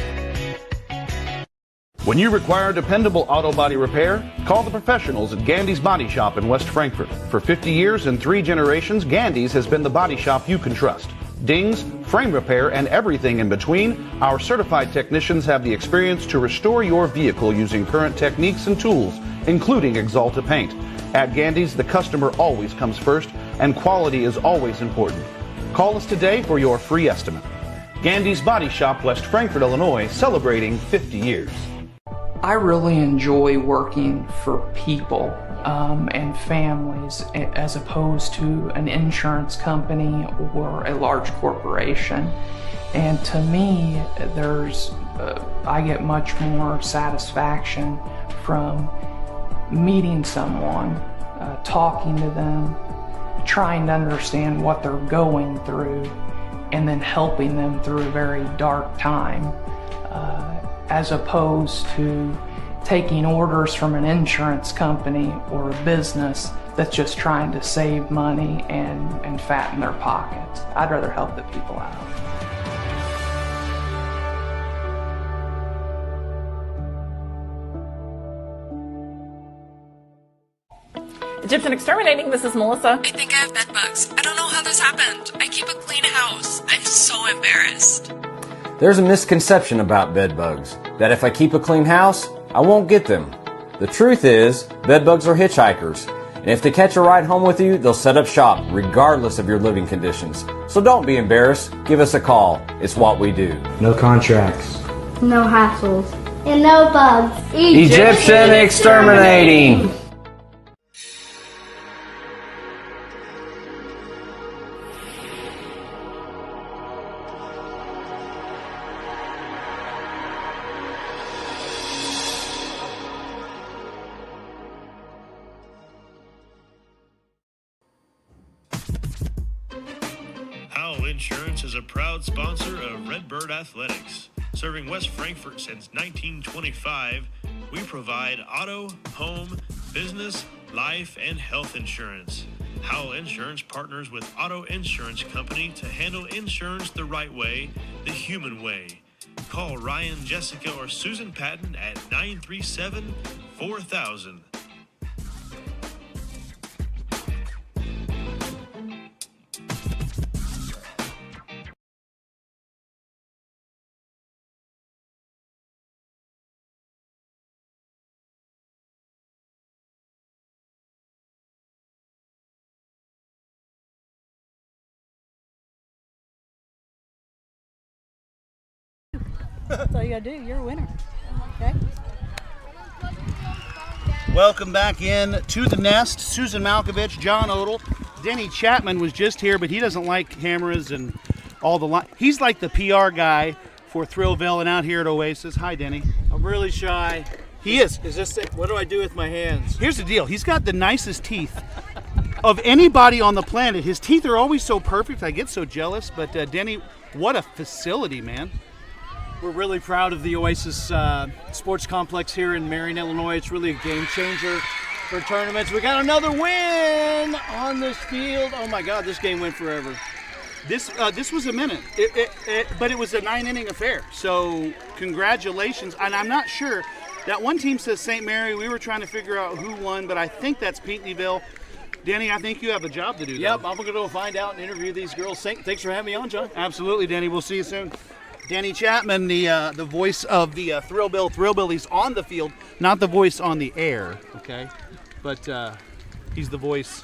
Speaker 9: When you require dependable auto body repair, call the professionals at Gandy's Body Shop in West Frankfort. For 50 years and 3 generations, Gandy's has been the body shop you can trust. Dings, frame repair, and everything in between, our certified technicians have the experience to restore your vehicle using current techniques and tools, including Exalta paint. At Gandy's, the customer always comes first, and quality is always important. Call us today for your free estimate. Gandy's Body Shop, West Frankfort, Illinois, celebrating 50 years.
Speaker 10: I really enjoy working for people and families as opposed to an insurance company or a large corporation. And to me, I get much more satisfaction from meeting someone, talking to them, trying to understand what they're going through, and then helping them through a very dark time. As opposed to taking orders from an insurance company or a business that's just trying to save money and fatten their pockets. I'd rather help the people out.
Speaker 11: Egyptian Exterminating, this is Melissa.
Speaker 12: I think I have bed bugs. I don't know how this happened. I keep a clean house. I'm so embarrassed.
Speaker 6: There's a misconception about bed bugs, that if I keep a clean house, I won't get them. The truth is, bed bugs are hitchhikers, and if they catch a ride home with you, they'll set up shop regardless of your living conditions. So don't be embarrassed, give us a call. It's what we do.
Speaker 7: No contracts.
Speaker 8: No hassles. And no bugs.
Speaker 6: Egyptian Exterminating.
Speaker 13: Insurance is a proud sponsor of Redbird Athletics. Serving West Frankfort since 1925, we provide auto, home, business, life, and health insurance. Howell Insurance partners with Auto Insurance Company to handle insurance the right way, the human way. Call Ryan, Jessica, or Susan Patton at 937-4000.
Speaker 3: That's all you gotta do. You're a winner. Okay.
Speaker 2: Welcome back in to the nest. Susan Malkovich, John Odell. Denny Chapman was just here, but he doesn't like cameras and all the he's like the PR guy for Thrillville and out here at Oasis. Hi, Denny.
Speaker 18: I'm really shy.
Speaker 2: He is.
Speaker 18: Is this it? What do I do with my hands?
Speaker 2: Here's the deal. He's got the nicest teeth of anybody on the planet. His teeth are always so perfect. I get so jealous. But Denny, what a facility, man.
Speaker 18: We're really proud of the Oasis Sports Complex here in Marion, Illinois. It's really a game changer for tournaments. We got another win on this field. Oh my God, this game went forever.
Speaker 2: This was a minute, but it was a 9-inning affair. So congratulations. And I'm not sure. That one team says St. Mary. We were trying to figure out who won, but I think that's Pinckneyville. Danny, I think you have a job to do.
Speaker 18: Yep, I'm going to go find out and interview these girls. Thanks for having me on, John.
Speaker 2: Absolutely, Danny. We'll see you soon. Danny Chapman, the voice of the Thrillbill. He's on the field, not the voice on the air, okay? But he's the voice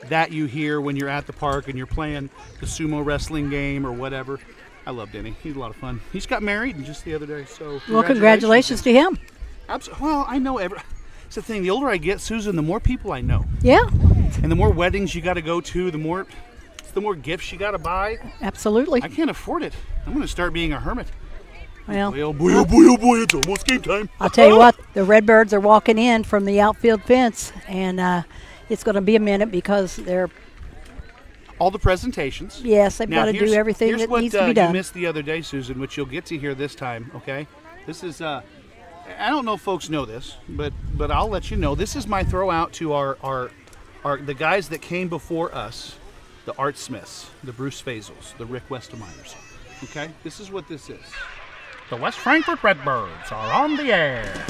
Speaker 2: that you hear when you're at the park and you're playing the sumo wrestling game or whatever. I love Danny. He's a lot of fun. He's got married just the other day, so
Speaker 3: well, congratulations to him.
Speaker 2: Well, I know it's the thing. The older I get, Susan, the more people I know.
Speaker 3: Yeah.
Speaker 2: And the more weddings you got to go to, the more gifts you got to buy.
Speaker 3: Absolutely.
Speaker 2: I can't afford it. I'm going to start being a hermit.
Speaker 3: Well,
Speaker 2: boy, oh boy, it's almost game time.
Speaker 3: I'll tell you what, the Redbirds are walking in from the outfield fence, and it's going to be a minute because they're
Speaker 2: all the presentations.
Speaker 3: Yes, they've got to do everything that needs to be done.
Speaker 2: You missed the other day, Susan, which you'll get to hear this time, okay? This is, I don't know if folks know this, but I'll let you know. This is my throw out to our the guys that came before us, the Art Smiths, the Bruce Fazels, the Rick Westemeyers, okay? This is what this is. The West Frankfort Redbirds are on the air.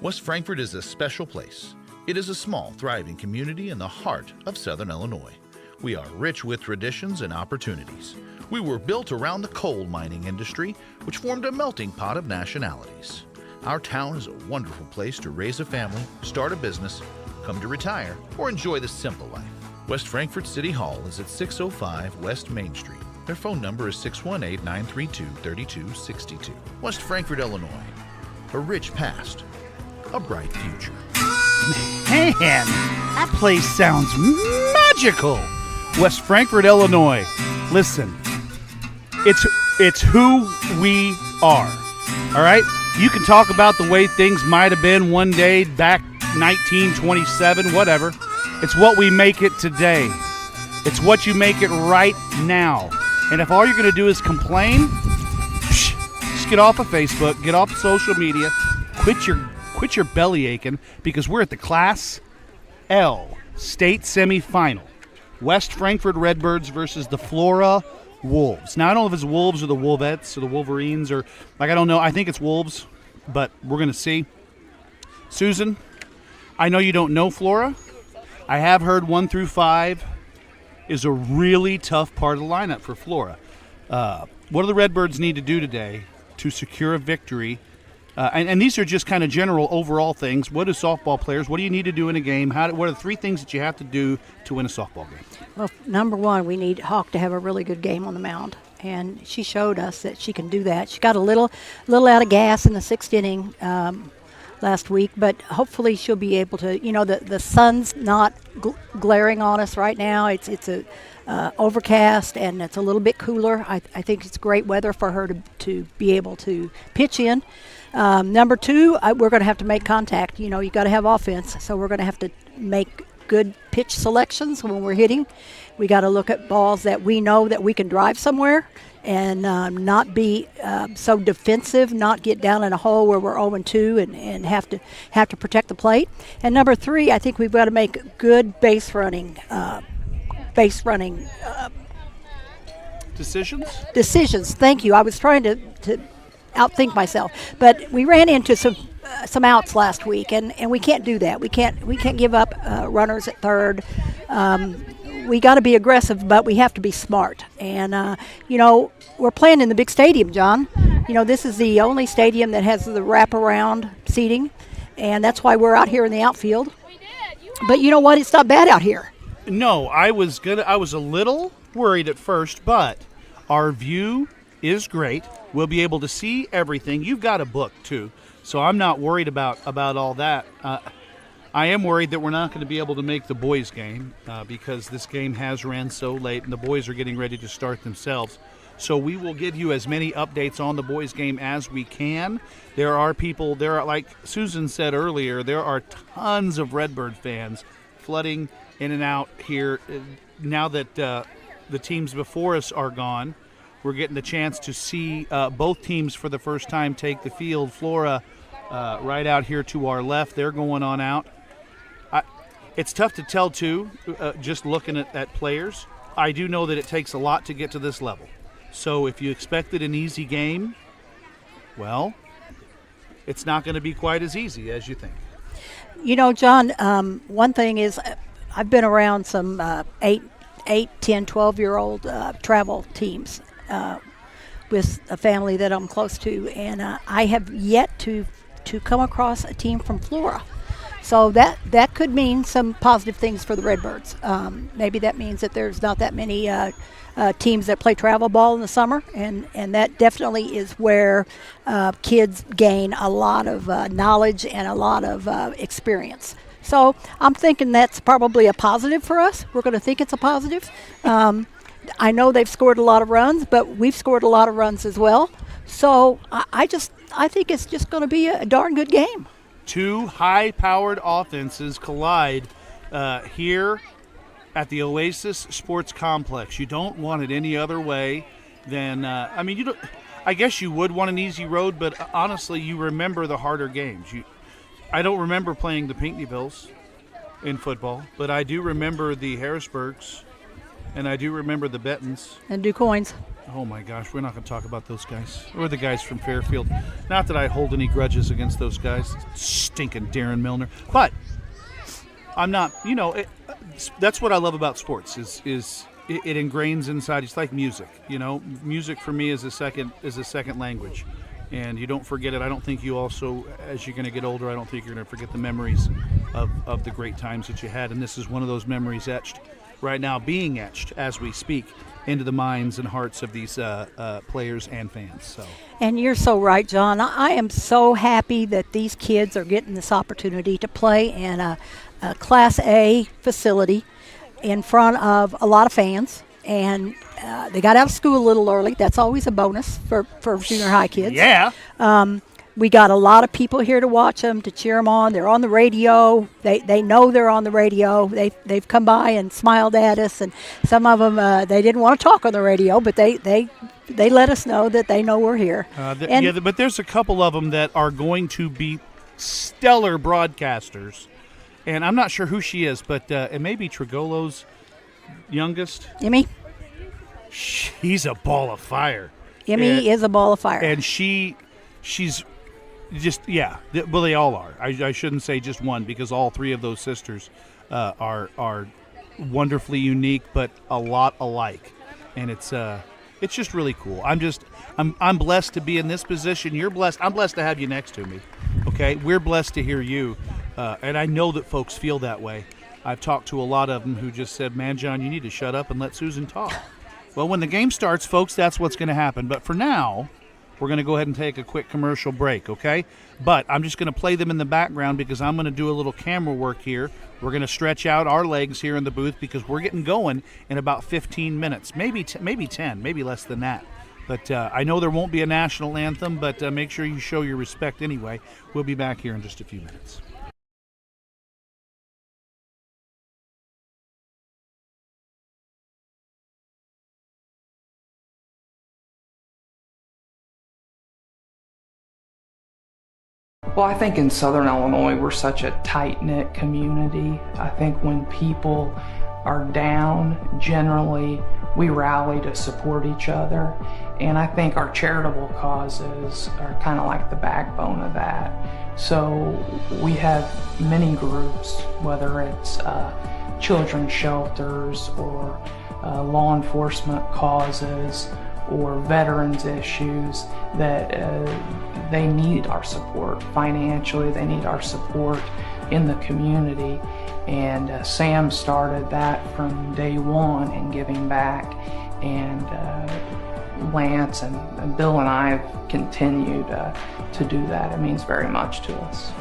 Speaker 19: West Frankfort is a special place. It is a small, thriving community in the heart of Southern Illinois. We are rich with traditions and opportunities. We were built around the coal mining industry, which formed a melting pot of nationalities. Our town is a wonderful place to raise a family, start a business, come to retire, or enjoy the simple life. West Frankfort City Hall is at 605 West Main Street. Their phone number is 618-932-3262. West Frankfort, Illinois. A rich past, a bright future.
Speaker 2: Man, that place sounds magical. West Frankfort, Illinois. Listen, it's who we are. All right? You can talk about the way things might have been one day back 1927, whatever. It's what we make it today. It's what you make it right now. And if all you're going to do is complain, just get off of Facebook, get off of social media, quit your belly aching, because we're at the Class L state semifinal. West Frankfort Redbirds versus the Flora Wolves. Now, I don't know if it's Wolves or the Wolvettes or the Wolverines or, I don't know. I think it's Wolves, but we're going to see. Susan, I know you don't know Flora. I have heard 1 through 5 is a really tough part of the lineup for Flora. What do the Redbirds need to do today to secure a victory? And these are just kind of general overall things. What do softball players, what do you need to do in a game? What are the 3 things that you have to do to win a softball game?
Speaker 3: Well, number one, we need Hawk to have a really good game on the mound. And she showed us that she can do that. She got a little out of gas in the 6th inning last week, but hopefully she'll be able to, the sun's not glaring on us right now. It's a overcast, and it's a little bit cooler. I think it's great weather for her to be able to pitch in. Number 2, we're going to have to make contact. You got to have offense, so we're going to have to make good pitch selections when we're hitting. We got to look at balls that we know that we can drive somewhere and not be so defensive, not get down in a hole where we're 0-2 and have to protect the plate. And number 3, I think we've got to make good base running decisions. Thank you. I was trying to outthink myself, but we ran into some outs last week, and we can't do that. We can't give up runners at third. we got to be aggressive, but we have to be smart. And you know, we're playing in the big stadium, John. You know, this is the only stadium that has the wraparound seating, and that's why we're out here in the outfield. But you know what? It's not bad out here.
Speaker 2: No, I was a little worried at first, but our view is great. We'll be able to see everything. You've got a book too, so I'm not worried about all that. I am worried that we're not going to be able to make the boys' game because this game has ran so late, and the boys are getting ready to start themselves. So we will give you as many updates on the boys' game as we can. There are, like Susan said earlier, there are tons of Redbird fans flooding in and out here. Now that the teams before us are gone, we're getting the chance to see both teams for the first time take the field. Flora right out here to our left, they're going on out. It's tough to tell, too, just looking at players. I do know that it takes a lot to get to this level. So if you expected an easy game, well, it's not going to be quite as easy as you think. You know, John, one thing is I've been around some 8, 10, 12-year-old travel teams with a family that I'm close to, and I have yet to come across a team from Flora. So that could mean some positive things for the Redbirds. Maybe that means that there's not that many teams that play travel ball in the summer, and that definitely is where kids gain a lot of knowledge and a lot of experience. So I'm thinking that's probably a positive for us. We're going to think it's a positive. I know they've scored a lot of runs, but we've scored a lot of runs as well. So I think it's just going to be a darn good game. Two high-powered offenses collide here at the Oasis Sports Complex. You don't want it any other way than I guess you would want an easy road, but honestly, you remember the harder games. I don't remember playing the Pinckneyvilles in football, but I do remember the Harrisburgs, and I do remember the Bettons. And DuQuoins. Oh, my gosh, we're not going to talk about those guys. Or the guys from Fairfield. Not that I hold any grudges against those guys. Stinking Darren Milner. But I'm not, that's what I love about sports is it ingrains inside. It's like music, Music for me is a second language. And you don't forget it. I don't think you also, as you're going to get older, I don't think you're going to forget the memories of the great times that you had. And this is one of those memories being etched as we speak into the minds and hearts of these players and fans. So. And you're so right, John. I am so happy that these kids are getting this opportunity to play in a Class A facility in front of a lot of fans. And they got out of school a little early. That's always a bonus for junior high kids. Yeah. We got a lot of people here to watch them, to cheer them on. They're on the radio. They know they're on the radio. They've come by and smiled at us, and some of them they didn't want to talk on the radio, but they let us know that they know we're here. But there's a couple of them that are going to be stellar broadcasters, and I'm not sure who she is, but it may be Trigolo's youngest. Emmy. She's a ball of fire. Emmy is a ball of fire, and she's. Just, yeah, well, they all are. I shouldn't say just one, because all three of those sisters are wonderfully unique, but a lot alike, and it's just really cool. I'm blessed to be in this position. You're blessed. I'm blessed to have you next to me. Okay, we're blessed to hear you, and I know that folks feel that way. I've talked to a lot of them who just said, "Man, John, you need to shut up and let Susan talk." Well, when the game starts, folks, that's what's going to happen. But for now, we're going to go ahead and take a quick commercial break, okay? But I'm just going to play them in the background because I'm going to do a little camera work here. We're going to stretch out our legs here in the booth because we're getting going in about 15 minutes, maybe 10, maybe less than that. But I know there won't be a national anthem, but make sure you show your respect anyway. We'll be back here in just a few minutes.
Speaker 10: Well, I think in Southern Illinois, we're such a tight-knit community. I think when people are down, generally, we rally to support each other. And I think our charitable causes are kind of like the backbone of that. So we have many groups, whether it's children's shelters or law enforcement causes or veterans issues that they need our support financially, they need our support in the community. And Sam started that from day one in giving back, and Lance and Bill and I have continued to do that. It means very much to us.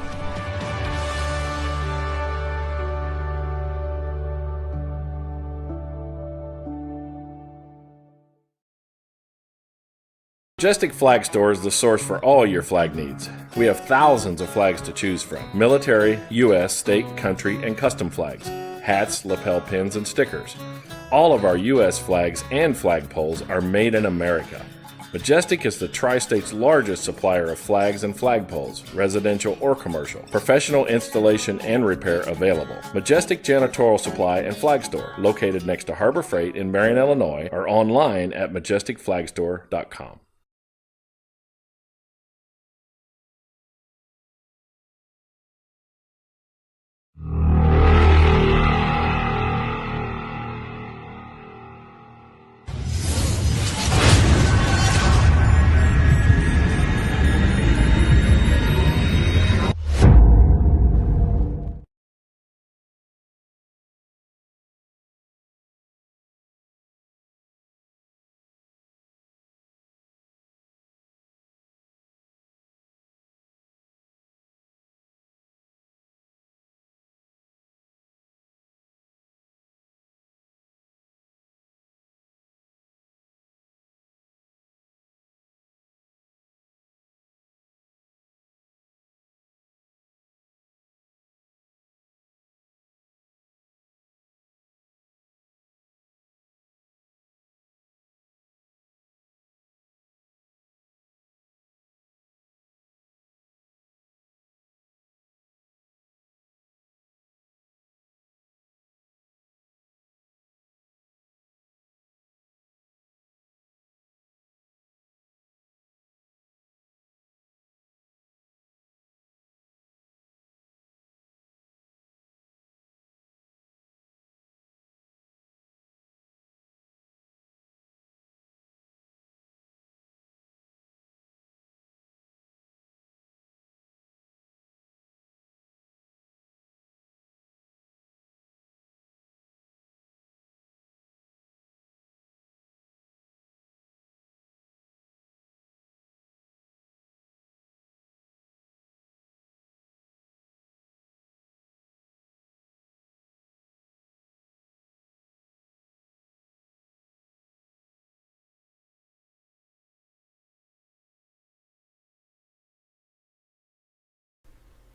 Speaker 15: Majestic Flag Store is the source for all your flag needs. We have thousands of flags to choose from. Military, U.S., state, country, and custom flags. Hats, lapel pins, and stickers. All of our U.S. flags and flagpoles are made in America. Majestic is the Tri-State's largest supplier of flags and flagpoles, residential or commercial. Professional installation and repair available. Majestic Janitorial Supply and Flag Store, located next to Harbor Freight in Marion, Illinois, or online at majesticflagstore.com.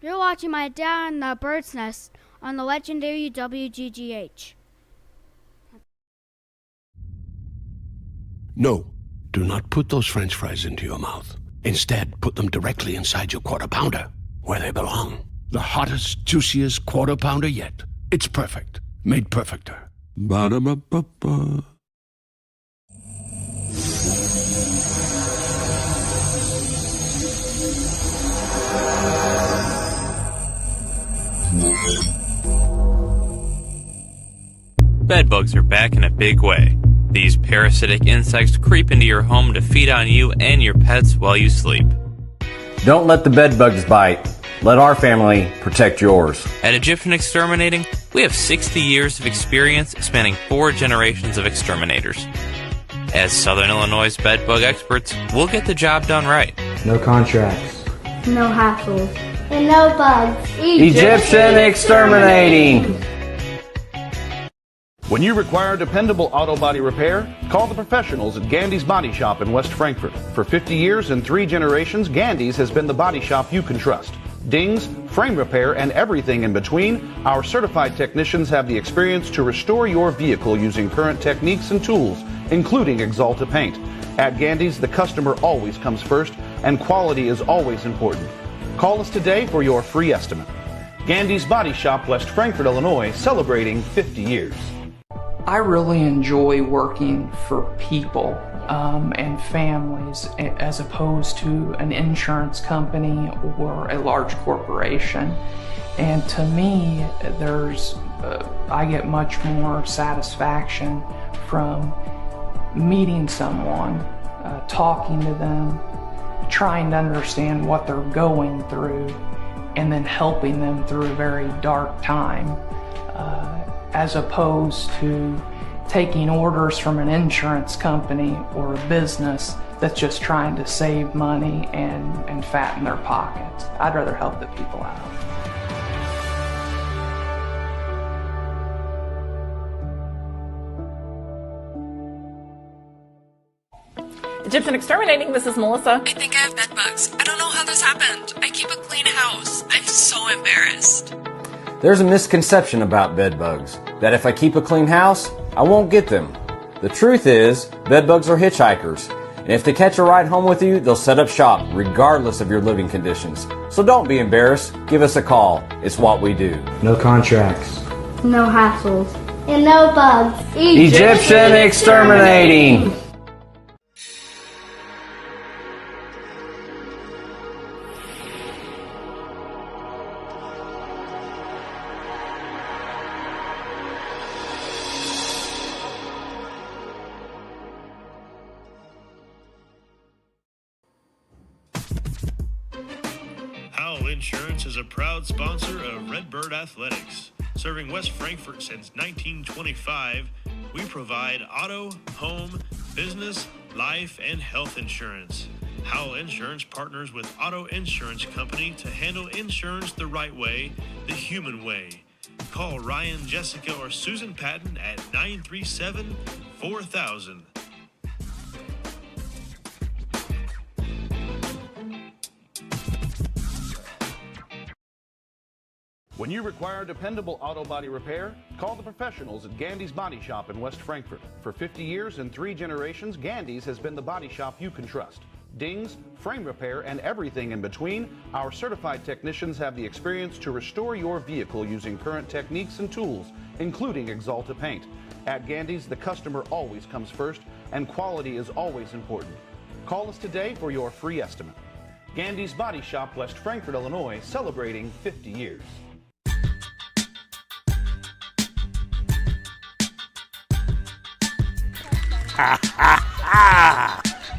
Speaker 16: You're watching my dad and the bird's nest on the legendary WGGH.
Speaker 4: No, do not put those French fries into your mouth. Instead, put them directly inside your quarter pounder, where they belong. The hottest, juiciest quarter pounder yet. It's perfect. Made perfecter. Ba-da-ba-ba-ba.
Speaker 5: Bedbugs are back in a big way. These parasitic insects creep into your home to feed on you and your pets while you sleep.
Speaker 6: Don't let the bedbugs bite. Let our family protect yours.
Speaker 5: At Egyptian Exterminating, we have 60 years of experience spanning 4 generations of exterminators. As Southern Illinois' bedbug experts, we'll get the job done right.
Speaker 7: No contracts.
Speaker 8: No hassles. And no bugs.
Speaker 6: Egyptian Exterminating.
Speaker 9: When you require dependable auto body repair, call the professionals at Gandy's Body Shop in West Frankfort. For 50 years and 3 generations, Gandy's has been the body shop you can trust. Dings, frame repair, and everything in between, our certified technicians have the experience to restore your vehicle using current techniques and tools, including Exalta paint. At Gandy's, the customer always comes first, and quality is always important. Call us today for your free estimate. Gandy's Body Shop, West Frankfort, Illinois, celebrating 50 years.
Speaker 10: I really enjoy working for people and families as opposed to an insurance company or a large corporation. And to me, there's I get much more satisfaction from meeting someone, talking to them, trying to understand what they're going through, and then helping them through a very dark time, as opposed to taking orders from an insurance company or a business that's just trying to save money and fatten their pockets. I'd rather help the people out.
Speaker 11: Egyptian Exterminating, this is Melissa.
Speaker 12: I think I have bed bugs. I don't know how this happened. I keep a clean house. I'm so embarrassed.
Speaker 6: There's a misconception about bed bugs, that if I keep a clean house, I won't get them. The truth is, bed bugs are hitchhikers, and if they catch a ride home with you, they'll set up shop regardless of your living conditions. So don't be embarrassed. Give us a call. It's what we do.
Speaker 7: No contracts.
Speaker 8: No hassles. And no bugs.
Speaker 6: Egyptian Exterminating.
Speaker 13: Howell Insurance is a proud sponsor of Redbird Athletics. Serving West Frankfort since 1925, we provide auto, home, business, life, and health insurance. Howell Insurance partners with Auto Insurance Company to handle insurance the right way, the human way. Call Ryan, Jessica, or Susan Patton at 937-4000.
Speaker 9: When you require dependable auto body repair, call the professionals at Gandy's Body Shop in West Frankfort. For 50 years and 3 generations, Gandy's has been the body shop you can trust. Dings, frame repair, and everything in between, our certified technicians have the experience to restore your vehicle using current techniques and tools, including Exalta paint. At Gandy's, the customer always comes first, and quality is always important. Call us today for your free estimate. Gandy's Body Shop, West Frankfort, Illinois, celebrating 50 years.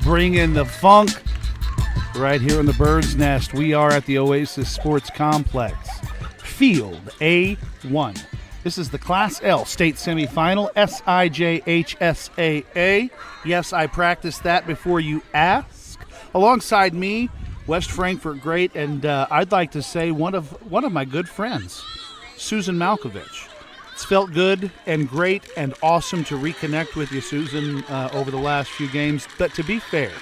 Speaker 2: Bring in the funk right here in the Bird's Nest. We are at the Oasis Sports Complex. Field A1. This is the Class L state semifinal, SIJHSAA. Yes, I practiced that before you ask. Alongside me, West Frankfort great, and I'd like to say one of my good friends, Susan Malkovich. It's felt good and great and awesome to reconnect with you, Susan, over the last few games. But to be fair,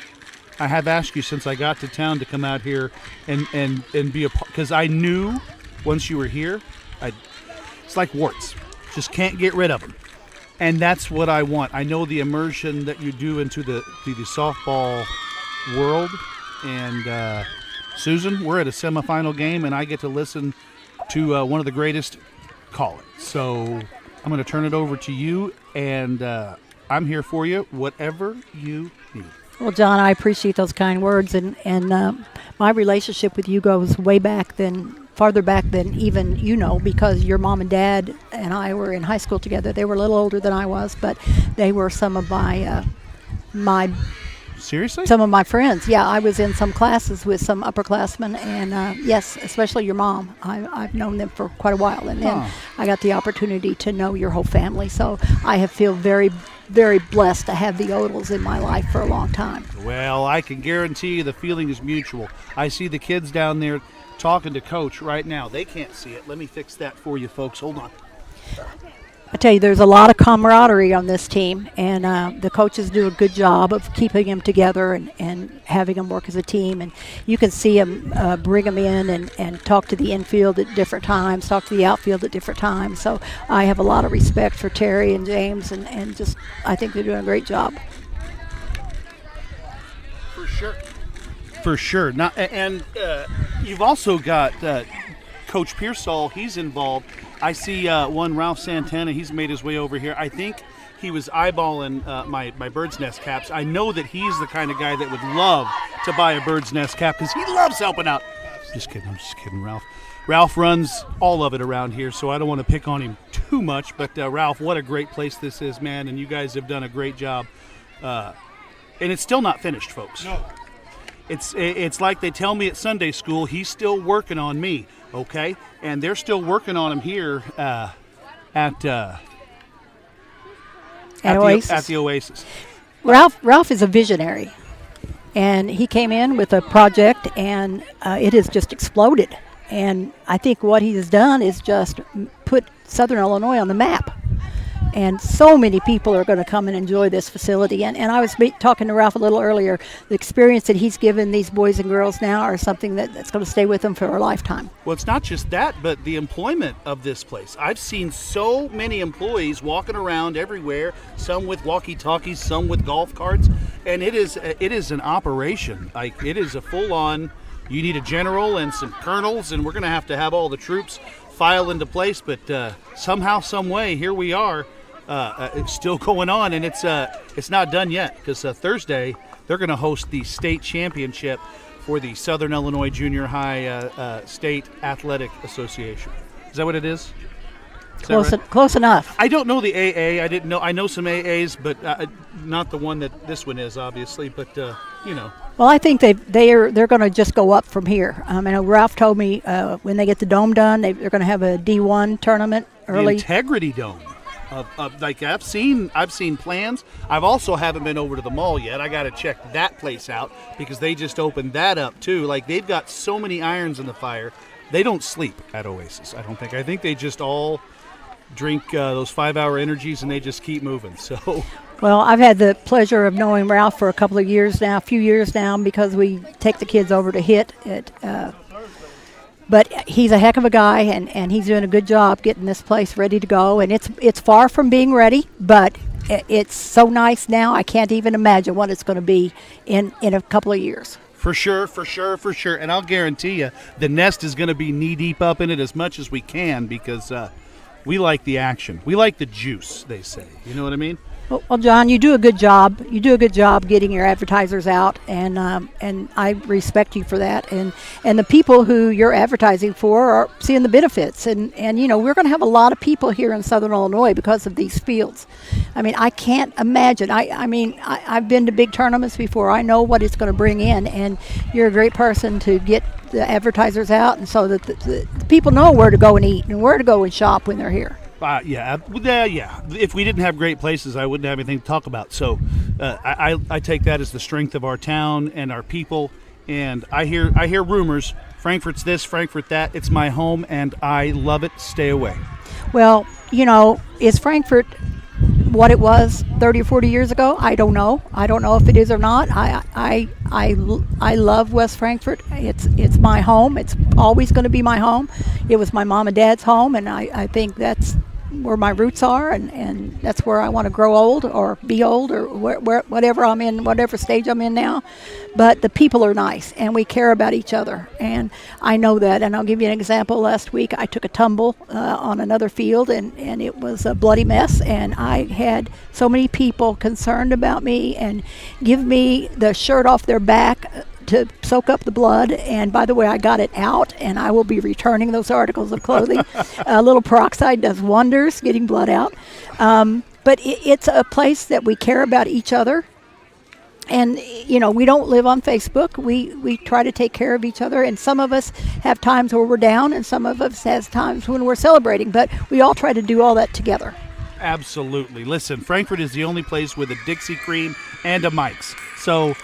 Speaker 2: I have asked you since I got to town to come out here and be a part, because I knew once you were here, it's like warts. Just can't get rid of them. And that's what I want. I know the immersion that you do into the softball world. And Susan, we're at a semifinal game, and I get to listen to one of the greatest call it. So I'm going to turn it over to you, and I'm here for you, whatever you need.
Speaker 3: Well, John, I appreciate those kind words, and my relationship with you goes way back farther back than even you know, because your mom and dad and I were in high school together. They were a little older than I was, but they were some of my
Speaker 2: Seriously?
Speaker 3: Some of my friends. Yeah, I was in some classes with some upperclassmen, and yes, especially your mom. I've known them for quite a while, and then I got the opportunity to know your whole family. So I feel very, very blessed to have the Odles in my life for a long time.
Speaker 2: Well, I can guarantee you the feeling is mutual. I see the kids down there talking to Coach right now. They can't see it. Let me fix that for you, folks. Hold on.
Speaker 3: I tell you, there's a lot of camaraderie on this team, and the coaches do a good job of keeping them together and having them work as a team. And you can see them bring them in and talk to the infield at different times, talk to the outfield at different times. So I have a lot of respect for Terry and James, and just I think they're doing a great job.
Speaker 2: For sure. For sure. Now, and you've also got Coach Pearsall. He's involved. I see one Ralph Santana. He's made his way over here. I think he was eyeballing my Bird's Nest caps. I know that he's the kind of guy that would love to buy a Bird's Nest cap because he loves helping out. I'm just kidding, Ralph. Ralph runs all of it around here, so I don't want to pick on him too too much, but Ralph, what a great place this is, man, and you guys have done a great job. And it's still not finished, folks.
Speaker 14: No.
Speaker 2: It's like they tell me at Sunday school, he's still working on me, okay? And they're still working on him here at the Oasis.
Speaker 3: Ralph is a visionary, and he came in with a project, and it has just exploded. And I think what he has done is just put Southern Illinois on the map. And so many people are going to come and enjoy this facility. And I was talking to Ralph a little earlier. The experience that he's given these boys and girls now are something that's going to stay with them for a lifetime.
Speaker 2: Well, it's not just that, but the employment of this place. I've seen so many employees walking around everywhere, some with walkie-talkies, some with golf carts. And it is an operation. Like, it is a full-on, you need a general and some colonels, and we're going to have all the troops file into place. But somehow, some way, here we are. It's still going on, and it's not done yet, because Thursday they're going to host the state championship for the Southern Illinois Junior High State Athletic Association. Is that what it is?
Speaker 3: Close enough.
Speaker 2: I don't know the AA. I didn't know. I know some AAs, but not the one that this one is, obviously. But you know.
Speaker 3: Well, I think they're going to just go up from here. I know Ralph told me when they get the dome done, they're going to have a D1 tournament early.
Speaker 2: The Integrity Dome. Like I've seen plans. I've also haven't been over to the mall yet. I got to check that place out because they just opened that up too. Like, they've got so many irons in the fire. They don't sleep at Oasis, I don't think. I think they just all drink those 5-hour energies and they just keep moving. So.
Speaker 3: Well, I've had the pleasure of knowing Ralph for a few years now, because we take the kids over to hit it. But he's a heck of a guy, and he's doing a good job getting this place ready to go. And it's far from being ready, but it's so nice now. I can't even imagine what it's going to be in a couple of years.
Speaker 2: For sure. And I'll guarantee you, the nest is going to be knee-deep up in it as much as we can, because we like the action. We like the juice, they say. You know what I mean?
Speaker 3: Well, John, you do a good job. You do a good job getting your advertisers out, and I respect you for that. And the people who you're advertising for are seeing the benefits. And you know, we're going to have a lot of people here in Southern Illinois because of these fields. I mean, I can't imagine. I've been to big tournaments before. I know what it's going to bring in, and you're a great person to get the advertisers out, and so that the people know where to go and eat and where to go and shop when they're here.
Speaker 2: Yeah. If we didn't have great places, I wouldn't have anything to talk about. So I take that as the strength of our town and our people. And I hear rumors. Frankfort's this, Frankfort that. It's my home, and I love it. Stay away.
Speaker 3: Well, you know, is Frankfort what it was 30 or 40 years ago? I don't know. I don't know if it is or not. I love West Frankfort. It's my home. It's always going to be my home. It was my mom and dad's home, and I think that's where my roots are, and that's where I want to grow old or be old or whatever I'm in, whatever stage I'm in now. But the people are nice, and we care about each other, and I know that. And I'll give you an example. Last week I took a tumble on another field, and it was a bloody mess, and I had so many people concerned about me and give me the shirt off their back to soak up the blood. And by the way, I got it out, and I will be returning those articles of clothing. A little peroxide does wonders getting blood out. But it's a place that we care about each other. And, you know, we don't live on Facebook. We try to take care of each other. And some of us have times where we're down, and some of us has times when we're celebrating. But we all try to do all that together.
Speaker 2: Absolutely. Listen, Frankfort is the only place with a Dixie Cream and a Mike's. So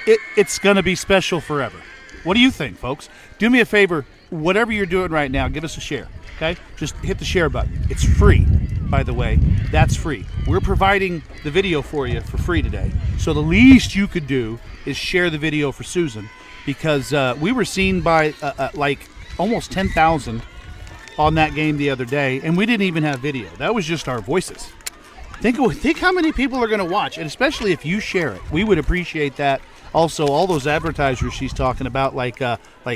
Speaker 2: it's going to be special forever. What do you think, folks? Do me a favor. Whatever you're doing right now, give us a share, okay? Just hit the share button. It's free, by the way. That's free. We're providing the video for you for free today. So the least you could do is share the video for Susan, because we were seen by like almost 10,000 on that game the other day, and we didn't even have video. That was just our voices. Think how many people are going to watch, and especially if you share it. We would appreciate that. Also, all those advertisers she's talking about, like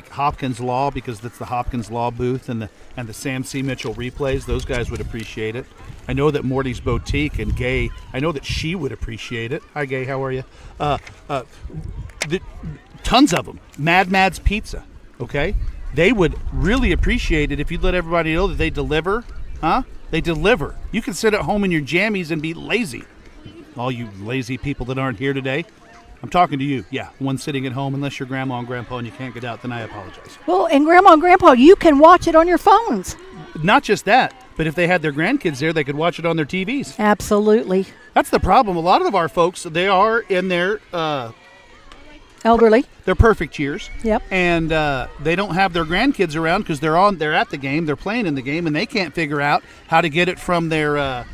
Speaker 2: Hopkins Law, because that's the Hopkins Law booth, and the Sam C. Mitchell replays. Those guys would appreciate it. I know that Morty's Boutique and Gay, I know that she would appreciate it. Hi, Gay. How are you? Tons of them. Mad's Pizza. Okay, they would really appreciate it if you'd let everybody know that they deliver. Huh? They deliver. You can sit at home in your jammies and be lazy. All you lazy people that aren't here today, I'm talking to you. Yeah, one sitting at home, unless you're grandma and grandpa and you can't get out, then I apologize.
Speaker 3: Well, and grandma and grandpa, you can watch it on your phones.
Speaker 2: Not just that, but if they had their grandkids there, they could watch it on their TVs.
Speaker 3: Absolutely.
Speaker 2: That's the problem. A lot of our folks, they are in their
Speaker 3: elderly.
Speaker 2: They're perfect years.
Speaker 3: Yep.
Speaker 2: And they don't have their grandkids around because they're at the game, they're playing in the game, and they can't figure out how to get it from their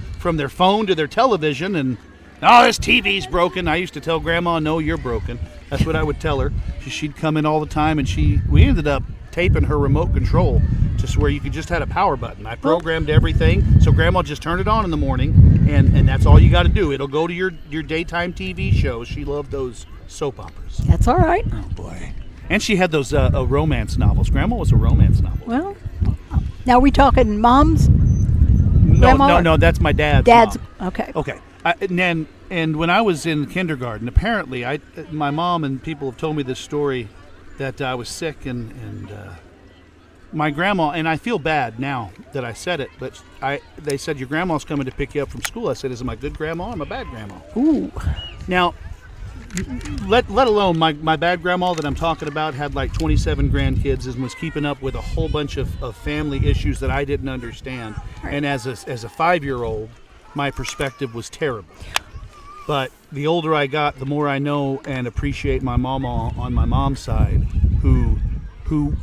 Speaker 2: phone to their television. And this TV's broken. I used to tell Grandma, no, you're broken. That's what I would tell her. She'd come in all the time, and we ended up taping her remote control just where you could just had a power button. I programmed everything, so Grandma just turned it on in the morning, and that's all you got to do. It'll go to your daytime TV shows. She loved those soap operas.
Speaker 3: That's all right.
Speaker 2: Oh, boy. And she had those romance novels. Grandma was a romance novel.
Speaker 3: Well, now are we talking mom's?
Speaker 2: No, that's my dad's mom.
Speaker 3: Okay.
Speaker 2: Okay. And when I was in kindergarten, apparently my mom and people have told me this story that I was sick and my grandma, and I feel bad now that I said it, but they said, your grandma's coming to pick you up from school. I said, is it my good grandma or my bad grandma?
Speaker 3: Ooh.
Speaker 2: Now, let alone my bad grandma that I'm talking about had like 27 grandkids and was keeping up with a whole bunch of family issues that I didn't understand. Right. And as a 5-year-old, my perspective was terrible. But the older I got, the more I know and appreciate my mama on my mom's side, who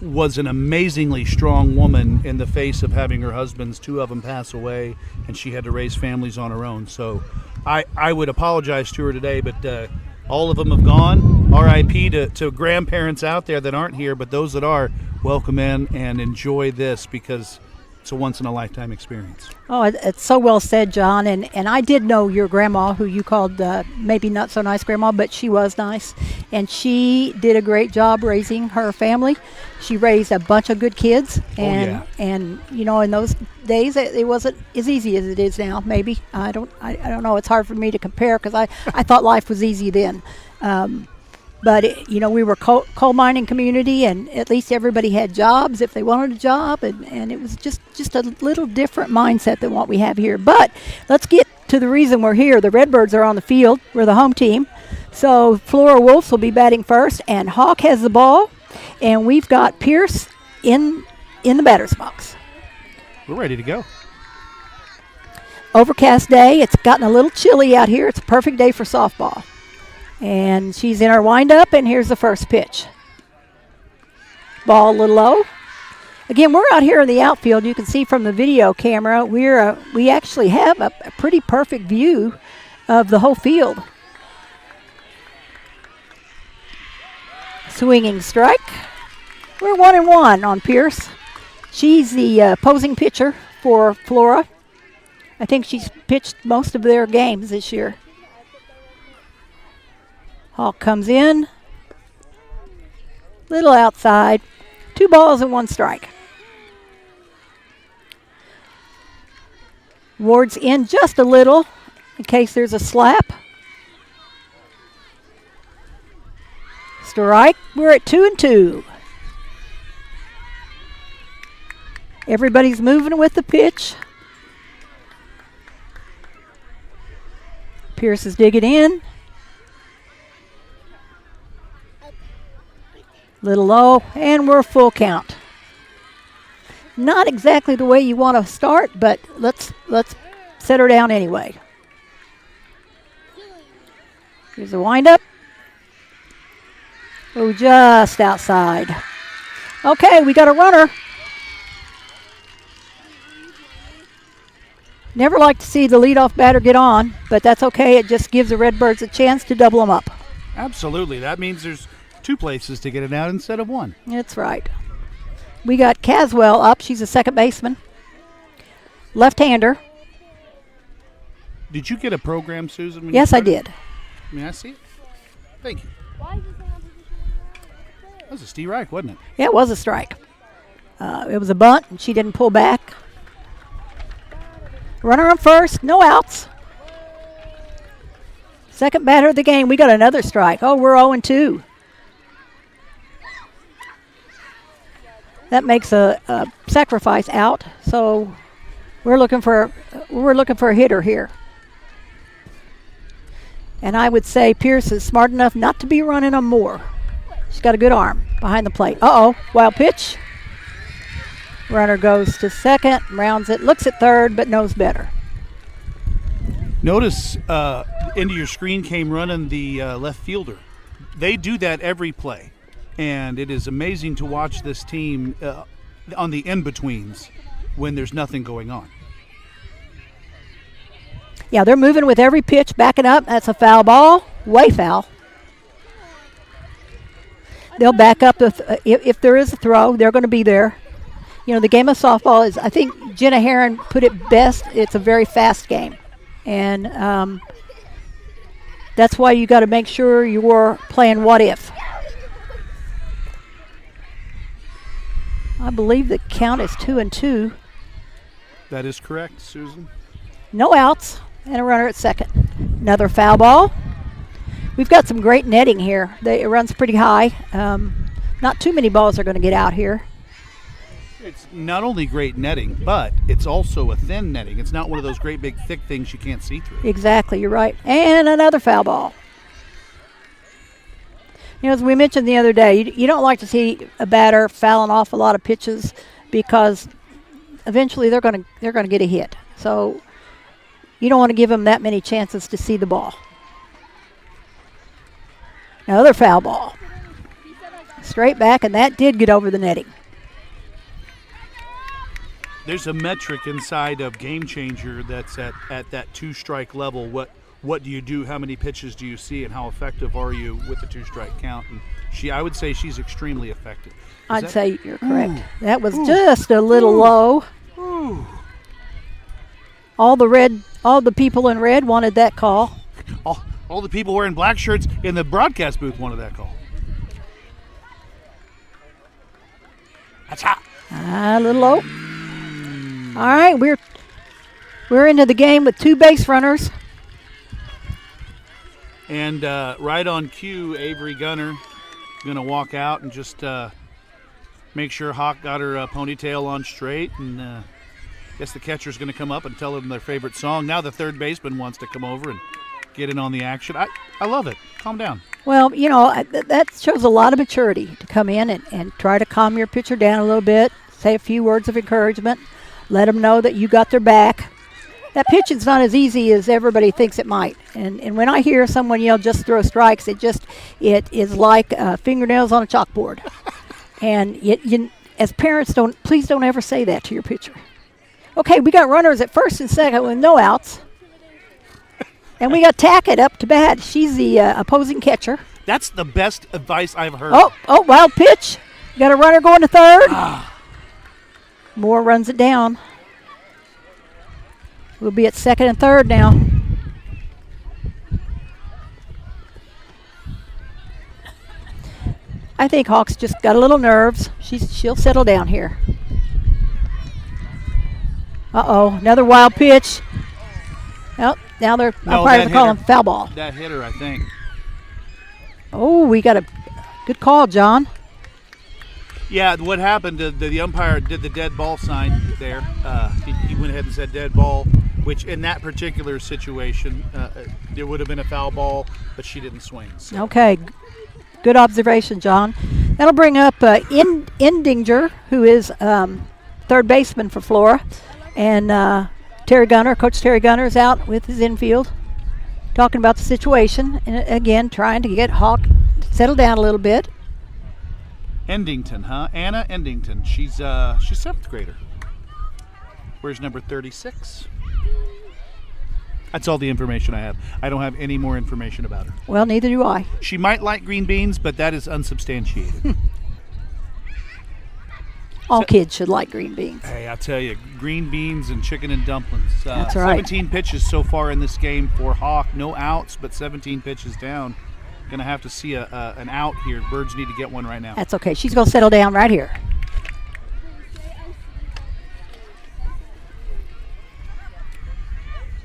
Speaker 2: was an amazingly strong woman in the face of having her husbands, 2 of them pass away, and she had to raise families on her own. So I would apologize to her today, but all of them have gone. R.I.P. to grandparents out there that aren't here, but those that are, welcome in and enjoy this because it's a once-in-a-lifetime experience.
Speaker 3: Oh, it's so well said, John. And I did know your grandma, who you called maybe not so nice grandma, but she was nice. And she did a great job raising her family. She raised a bunch of good kids. And, and you know, in those days, it wasn't as easy as it is now, maybe. I don't know. It's hard for me to compare because I thought life was easy then. But, you know, we were coal mining community, and at least everybody had jobs if they wanted a job, and it was just a little different mindset than what we have here. But let's get to the reason we're here. The Redbirds are on the field. We're the home team. So Flora Wolves will be batting first, and Hawk has the ball, and we've got Pierce in the batter's box.
Speaker 2: We're ready to go.
Speaker 3: Overcast day. It's gotten a little chilly out here. It's a perfect day for softball. And she's in our windup, and here's the first pitch. Ball a little low. Again, we're out here in the outfield. You can see from the video camera, we actually have a pretty perfect view of the whole field. Swinging strike. We're 1-1 on Pierce. She's the opposing pitcher for Flora. I think she's pitched most of their games this year. Hawk comes in, little outside, 2 balls and 1 strike. Ward's in just a little in case there's a slap. Strike, we're at 2-2. Everybody's moving with the pitch. Pierce is digging in. Little low, and we're full count. Not exactly the way you want to start, but let's set her down anyway. Here's the windup. Oh, just outside. Okay, we got a runner. Never like to see the leadoff batter get on, but that's okay. It just gives the Redbirds a chance to double them up.
Speaker 2: Absolutely. That means there's 2 places to get it out instead of 1.
Speaker 3: That's right. We got Caswell up. She's a second baseman. Left-hander.
Speaker 2: Did you get a program, Susan?
Speaker 3: Yes, I did.
Speaker 2: May I see it? Thank you. That was a Steve Reich, wasn't it?
Speaker 3: Yeah, it was a strike. It was a bunt, and she didn't pull back. Runner on first, no outs. Second batter of the game. We got another strike. Oh, we're 0-2. That makes a sacrifice out, so We're looking for a hitter here. And I would say Pierce is smart enough not to be running them more. She's got a good arm behind the plate. Uh-oh, wild pitch. Runner goes to second, rounds it, looks at third, but knows better.
Speaker 2: Notice into your screen came running the left fielder. They do that every play, and it is amazing to watch this team on the in-betweens when there's nothing going on.
Speaker 3: Yeah, they're moving with every pitch, backing up. That's a foul ball, way foul. They'll back up if there is a throw. They're going to be there. You know, the game of softball is, I think Jenna Herron put it best, it's a very fast game. And that's why you got to make sure you're playing what if. I believe the count is 2-2.
Speaker 2: That is correct, Susan.
Speaker 3: No outs and a runner at second. Another foul ball. We've got some great netting here. It runs pretty high. Not too many balls are going to get out here.
Speaker 2: It's not only great netting, but it's also a thin netting. It's not one of those great big thick things you can't see through.
Speaker 3: Exactly, you're right. And another foul ball. You know, as we mentioned the other day, you don't like to see a batter fouling off a lot of pitches because eventually they're going to get a hit. So you don't want to give them that many chances to see the ball. Another foul ball. Straight back, and that did get over the netting.
Speaker 2: There's a metric inside of Game Changer that's at that two-strike level. What do you do? How many pitches do you see? And how effective are you with the two-strike count? And I would say she's extremely effective.
Speaker 3: I'd say you're correct. That was just a little low. All the people in red wanted that call.
Speaker 2: All the people wearing black shirts in the broadcast booth wanted that call. That's hot.
Speaker 3: A little low. All right, we're into the game with two base runners.
Speaker 2: And right on cue, Avery Gunner going to walk out and just make sure Hawk got her ponytail on straight. And I guess the catcher's going to come up and tell them their favorite song. Now the third baseman wants to come over and get in on the action. I love it. Calm down.
Speaker 3: Well, you know, that shows a lot of maturity to come in and try to calm your pitcher down a little bit, say a few words of encouragement, let them know that you got their back. That pitching's not as easy as everybody thinks it might. And when I hear someone yell, just throw strikes, it is like fingernails on a chalkboard. And you, as parents, please don't ever say that to your pitcher. Okay, we got runners at first and second with no outs. And we got Tackett up to bat. She's the opposing catcher.
Speaker 2: That's the best advice I've heard.
Speaker 3: Oh, wild pitch. You got a runner going to third. Moore runs it down. We'll be at second and third now. I think Hawk's just got a little nerves. She'll settle down here. Uh-oh, another wild pitch. Well, now they're umpires are calling foul ball.
Speaker 2: That hit her, I think.
Speaker 3: Oh, we got a good call, John.
Speaker 2: Yeah, what happened, the umpire did the dead ball sign there. He went ahead and said dead ball, which in that particular situation, there would have been a foul ball, but she didn't swing. So.
Speaker 3: Okay, good observation, John. That'll bring up Endinger, who is third baseman for Flora, and Coach Terry Gunner is out with his infield, talking about the situation, and again, trying to get Hawk settled down a little bit.
Speaker 2: Endington, huh? Anna Endington. She's seventh grader. Where's number 36? That's all the information I have. I don't have any more information about her.
Speaker 3: Well, neither do I.
Speaker 2: She might like green beans, but that is unsubstantiated.
Speaker 3: All kids should like green beans.
Speaker 2: Hey, I tell you, green beans and chicken and dumplings.
Speaker 3: That's right.
Speaker 2: 17 pitches so far in this game for Hawk. No outs, but 17 pitches down. Going to have to see an out here. Birds need to get one right now.
Speaker 3: That's okay. She's going to settle down right here.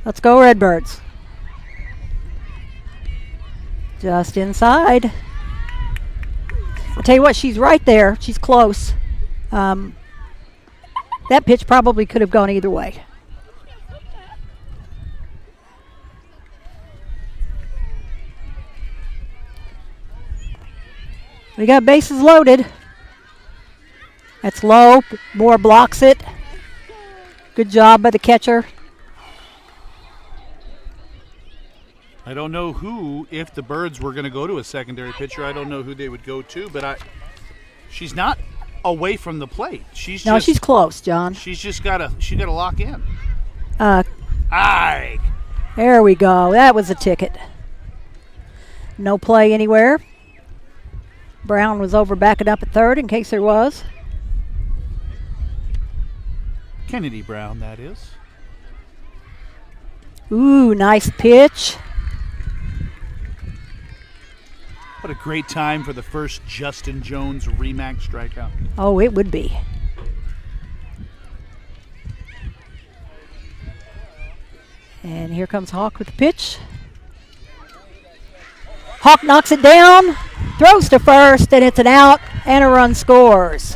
Speaker 3: Let's go, Redbirds. Just inside. I'll tell you what, she's right there. She's close. That pitch probably could have gone either way. We got bases loaded. That's low. Moore blocks it. Good job by the catcher.
Speaker 2: I don't know who, if the Birds were going to go to a secondary pitcher, I don't know who they would go to, but she's not away from the plate. She's
Speaker 3: close, John.
Speaker 2: She's just got to lock in.
Speaker 3: Aye. There we go. That was a ticket. No play anywhere. Brown was over backing up at third in case there was.
Speaker 2: Kennedy Brown, that is.
Speaker 3: Ooh, nice pitch.
Speaker 2: What a great time for the first Justin Jones RE/MAX strikeout.
Speaker 3: Oh, it would be. And here comes Hawk with the pitch. Hawk knocks it down, throws to first, and it's an out, and a run scores.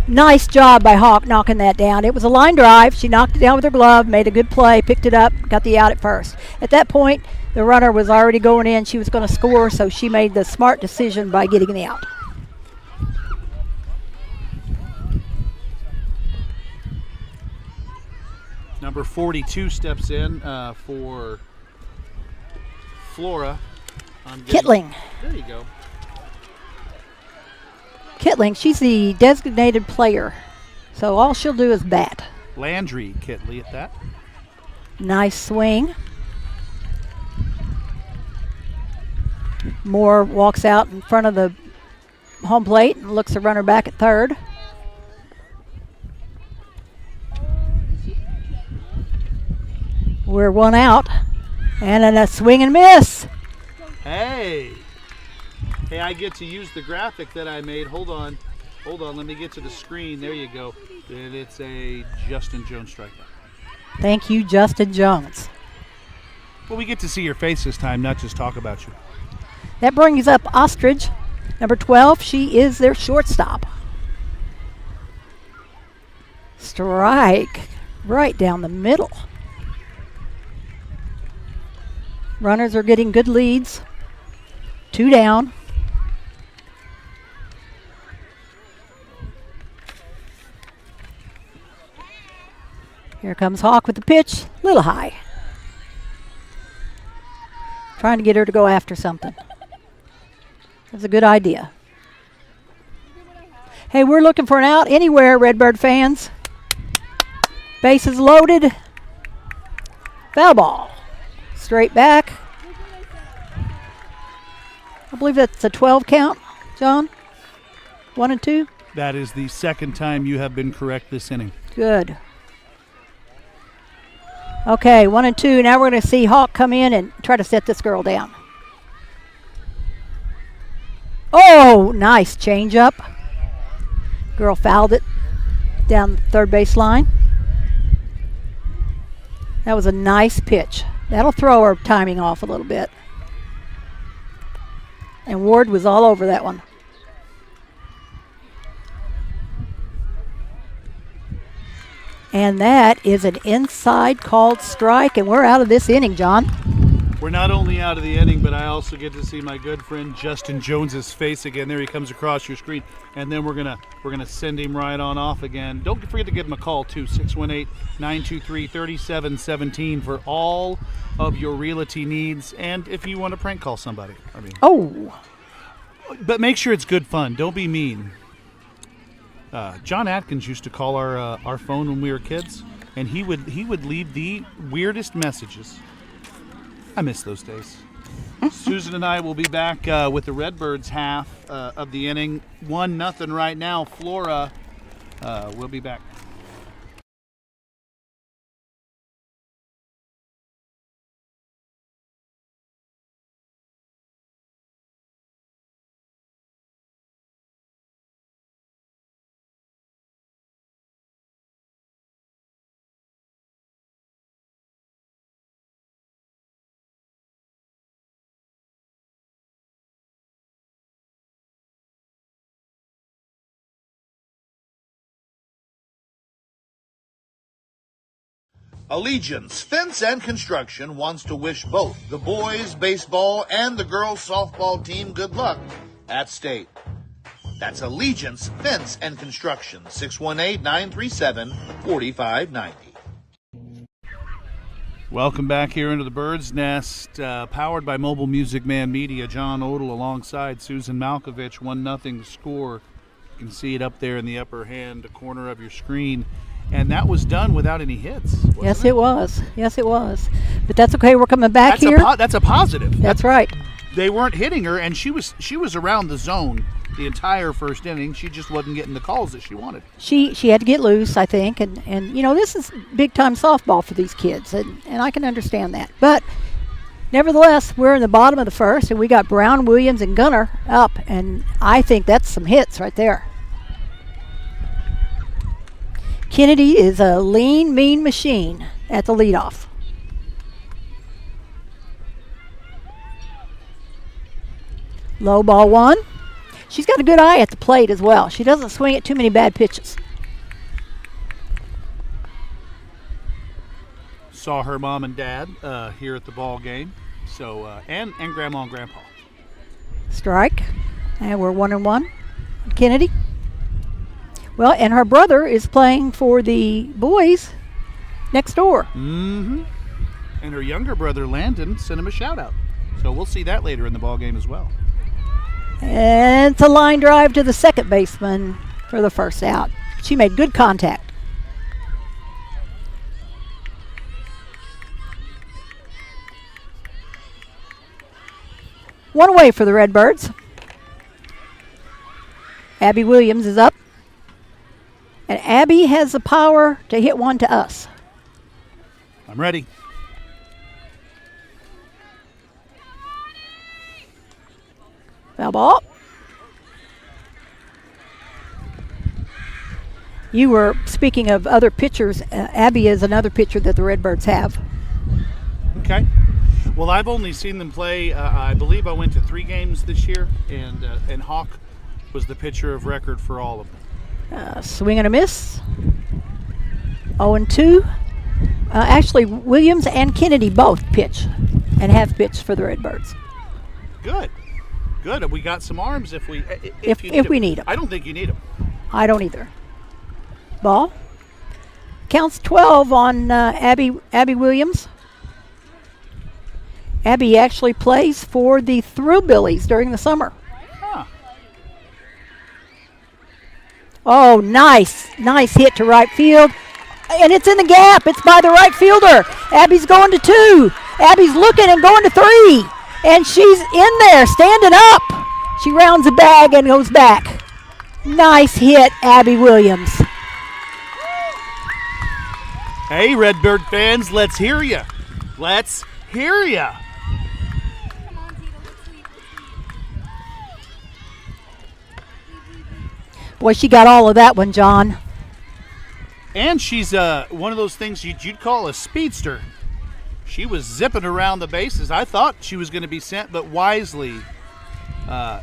Speaker 3: Nice job by Hawk knocking that down. It was a line drive. She knocked it down with her glove, made a good play, picked it up, got the out at first. At that point, the runner was already going in. She was going to score, so she made the smart decision by getting the out.
Speaker 2: Number 42 steps in for Flora.
Speaker 3: Kittling.
Speaker 2: There you go.
Speaker 3: Kittling, she's the designated player, so all she'll do is bat.
Speaker 2: Landry Kitley at that.
Speaker 3: Nice swing. Moore walks out in front of the home plate and looks the runner back at third. We're one out, and then a swing and miss.
Speaker 2: Hey, I get to use the graphic that I made. Hold on, let me get to the screen. There you go. And it's a Justin Jones strikeout.
Speaker 3: Thank you, Justin Jones.
Speaker 2: Well, we get to see your face this time, not just talk about you.
Speaker 3: That brings up Ostrich, number 12. She is their shortstop. Strike right down the middle. Runners are getting good leads. 2 down. Here comes Hawk with the pitch. Little high. Trying to get her to go after something. That's a good idea. Hey, we're looking for an out anywhere, Redbird fans. Bases loaded. Foul ball. Straight back. I believe that's a 12 count, John. 1 and 2.
Speaker 2: That is the second time you have been correct this inning.
Speaker 3: Good. Okay, 1 and 2. Now we're going to see Hawk come in and try to set this girl down. Oh, nice change up. Girl fouled it down the third base line. That was a nice pitch. That'll throw her timing off a little bit. And Ward was all over that one. And that is an inside called strike, and we're out of this inning, John.
Speaker 2: We're not only out of the inning, but I also get to see my good friend Justin Jones's face again. There he comes across your screen, and then we're gonna send him right on off again. Don't forget to give him a call too, 618-923-3717 for all of your realty needs, and if you want to prank call somebody. But make sure it's good fun. Don't be mean. John Atkins used to call our phone when we were kids, and he would leave the weirdest messages. I miss those days. Susan and I will be back with the Redbirds half of the inning. 1-0 right now. Flora will be back.
Speaker 19: Allegiance Fence and Construction wants to wish both the boys baseball and the girls softball team good luck at state. That's Allegiance Fence and Construction, 618-937-4590.
Speaker 2: Welcome back here into the Bird's Nest, powered by Mobile Music Man Media. John Odell alongside Susan Malkovich, 1-0 score. You can see it up there in the upper hand corner of your screen. And that was done without any hits.
Speaker 3: Yes, it was. Yes, it was. But that's okay. We're coming back here.
Speaker 2: That's a positive.
Speaker 3: That's right.
Speaker 2: They weren't hitting her, and she was around the zone the entire first inning. She just wasn't getting the calls that she wanted.
Speaker 3: She had to get loose, I think, and this is big time softball for these kids, and I can understand that. But nevertheless, we're in the bottom of the first, and we got Brown, Williams, and Gunner up, and I think that's some hits right there. Kennedy is a lean, mean machine at the leadoff. Low ball 1. She's got a good eye at the plate as well. She doesn't swing at too many bad pitches.
Speaker 2: Saw her mom and dad here at the ball game, so and grandma and grandpa.
Speaker 3: Strike, and we're 1-1. Kennedy. Well, and her brother is playing for the boys next door.
Speaker 2: Mm-hmm. And her younger brother Landon sent him a shout out, so we'll see that later in the ball game as well.
Speaker 3: And it's a line drive to the second baseman for the first out. She made good contact. One away for the Redbirds. Abby Williams is up. And Abby has the power to hit one to us.
Speaker 2: I'm ready.
Speaker 3: Foul ball. You were speaking of other pitchers. Abby is another pitcher that the Redbirds have.
Speaker 2: Okay. Well, I've only seen them play. I believe I went to 3 games this year, and Hawk was the pitcher of record for all of them.
Speaker 3: Swing and a miss. 0-2. Actually, Williams and Kennedy both pitch and have pitched for the Redbirds.
Speaker 2: Good. We got some arms if we
Speaker 3: need them.
Speaker 2: I don't think you need them.
Speaker 3: I don't either. Ball. Counts 12 on Abby Williams. Abby actually plays for the Thrillbillies during the summer.
Speaker 2: Huh.
Speaker 3: Oh, nice hit to right field. And it's in the gap. It's by the right fielder. Abby's going to 2. Abby's looking and going to 3. And she's in there, standing up. She rounds the bag and goes back. Nice hit, Abby Williams.
Speaker 2: Hey, Redbird fans, let's hear ya. Let's hear ya.
Speaker 3: Boy, she got all of that one, John.
Speaker 2: And she's one of those things you'd call a speedster. She was zipping around the bases. I thought she was going to be sent, but wisely,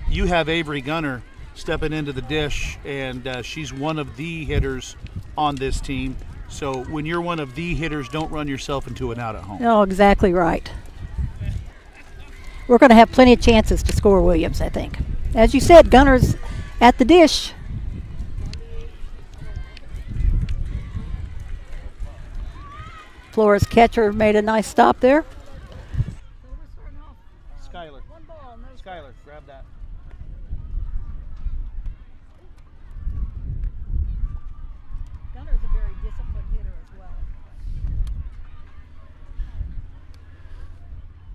Speaker 2: you have Avery Gunner stepping into the dish, and she's one of the hitters on this team. So when you're one of the hitters, don't run yourself into an out at home.
Speaker 3: Oh, exactly right. We're going to have plenty of chances to score Williams, I think. As you said, Gunner's at the dish. Flora's catcher made a nice stop there.
Speaker 2: Skylar, grab that.
Speaker 3: Gunner's a very disciplined hitter as well.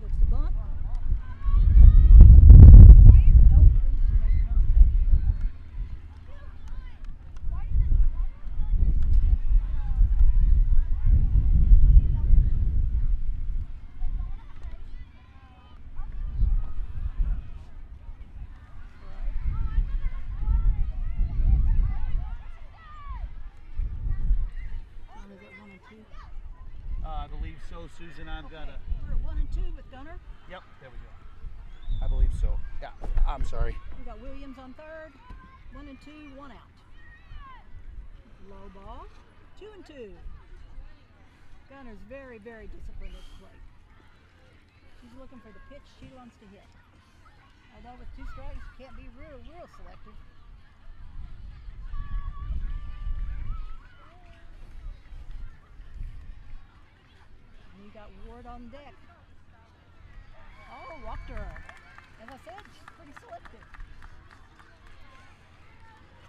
Speaker 3: Looks the bunt.
Speaker 2: I believe so, Susan. I've got a.
Speaker 3: We're at 1 and 2 with Gunner.
Speaker 2: Yep, there we go. I believe so. Yeah, I'm sorry.
Speaker 3: We got Williams on third. 1 and 2, 1 out. Low ball. 2 and 2. Gunner's very, very disciplined at the plate. She's looking for the pitch she wants to hit. Although with 2 strikes, she can't be real selective. we got Ward on deck. Oh, walked her. As I said, she's pretty selective.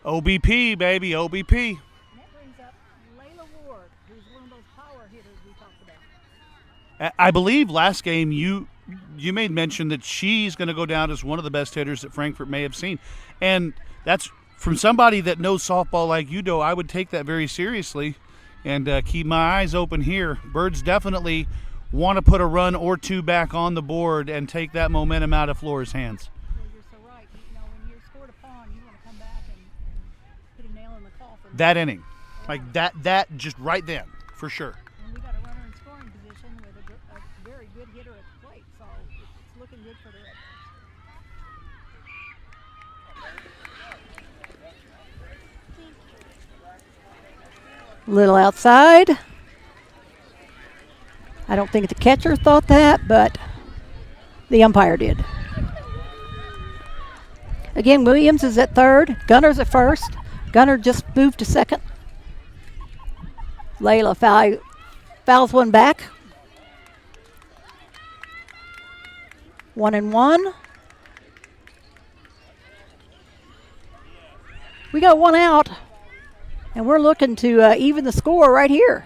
Speaker 2: OBP, baby, OBP.
Speaker 3: And that brings up Layla Ward, who's one of those power hitters we talked about.
Speaker 2: I believe last game you made mention that she's going to go down as one of the best hitters that Frankfort may have seen. And that's from somebody that knows softball like you do. I would take that very seriously and keep my eyes open here. Birds definitely want to put a run or two back on the board and take that momentum out of Flora's hands.
Speaker 3: Well, you're so right. You know, when you're scored upon, you want to come back and put a nail in the coffin.
Speaker 2: That inning. Like that just right then, for sure.
Speaker 3: And we got a runner in scoring position with a very good hitter at the plate, so it's looking good for the Redbirds. Little outside. I don't think the catcher thought that, but the umpire did. Again, Williams is at third. Gunner's at first. Gunner just moved to second. Layla fouls one back. 1-1. We got one out, and we're looking to even the score right here.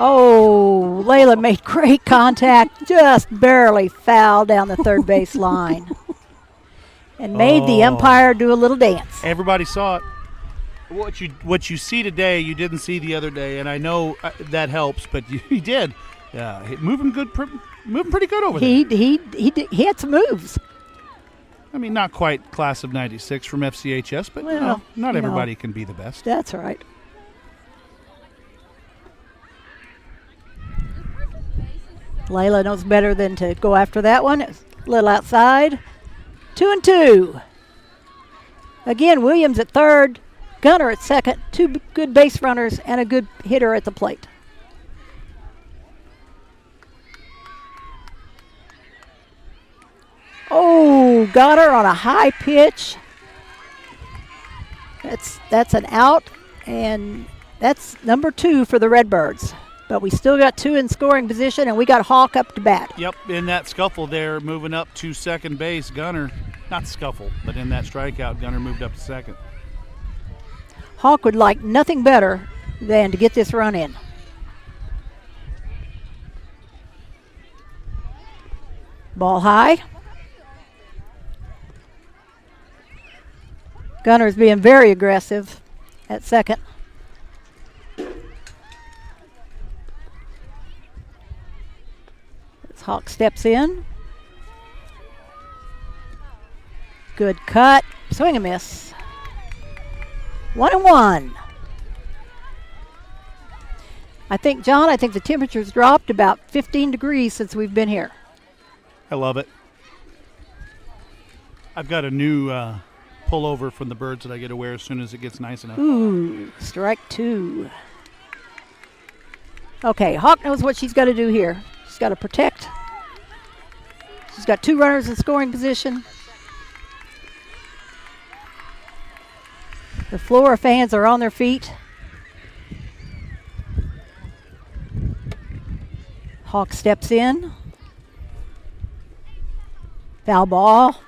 Speaker 3: Oh, Layla made great contact, just barely fouled down the third base line. And made the umpire do a little dance.
Speaker 2: Everybody saw it. What you see today, you didn't see the other day, and I know that helps, but he did. Moving pretty good over there.
Speaker 3: He had some moves.
Speaker 2: I mean, not quite class of '96 from FCHS, but not everybody can be the best.
Speaker 3: That's right. Layla knows better than to go after that one. It's a little outside. 2-2. Again, Williams at third, Gunner at second, two good base runners, and a good hitter at the plate. Oh, got her on a high pitch. That's an out, and that's number 2 for the Redbirds. But we still got 2 in scoring position, and we got Hawk up to bat.
Speaker 2: Yep, in that scuffle there, moving up to second base, Gunner, not scuffle, but in that strikeout, Gunner moved up to second.
Speaker 3: Hawk would like nothing better than to get this run in. Ball high. Gunner's being very aggressive at second. Hawk steps in. Good cut. Swing and miss. 1-1. I think the temperature's dropped about 15 degrees since we've been here.
Speaker 2: I love it. I've got a new pullover from the Birds that I get to wear as soon as it gets nice enough.
Speaker 3: Ooh, strike 2. Okay, Hawk knows what she's got to do here. She's got to protect. She's got 2 runners in scoring position. The Flora fans are on their feet. Hawk steps in. Foul ball.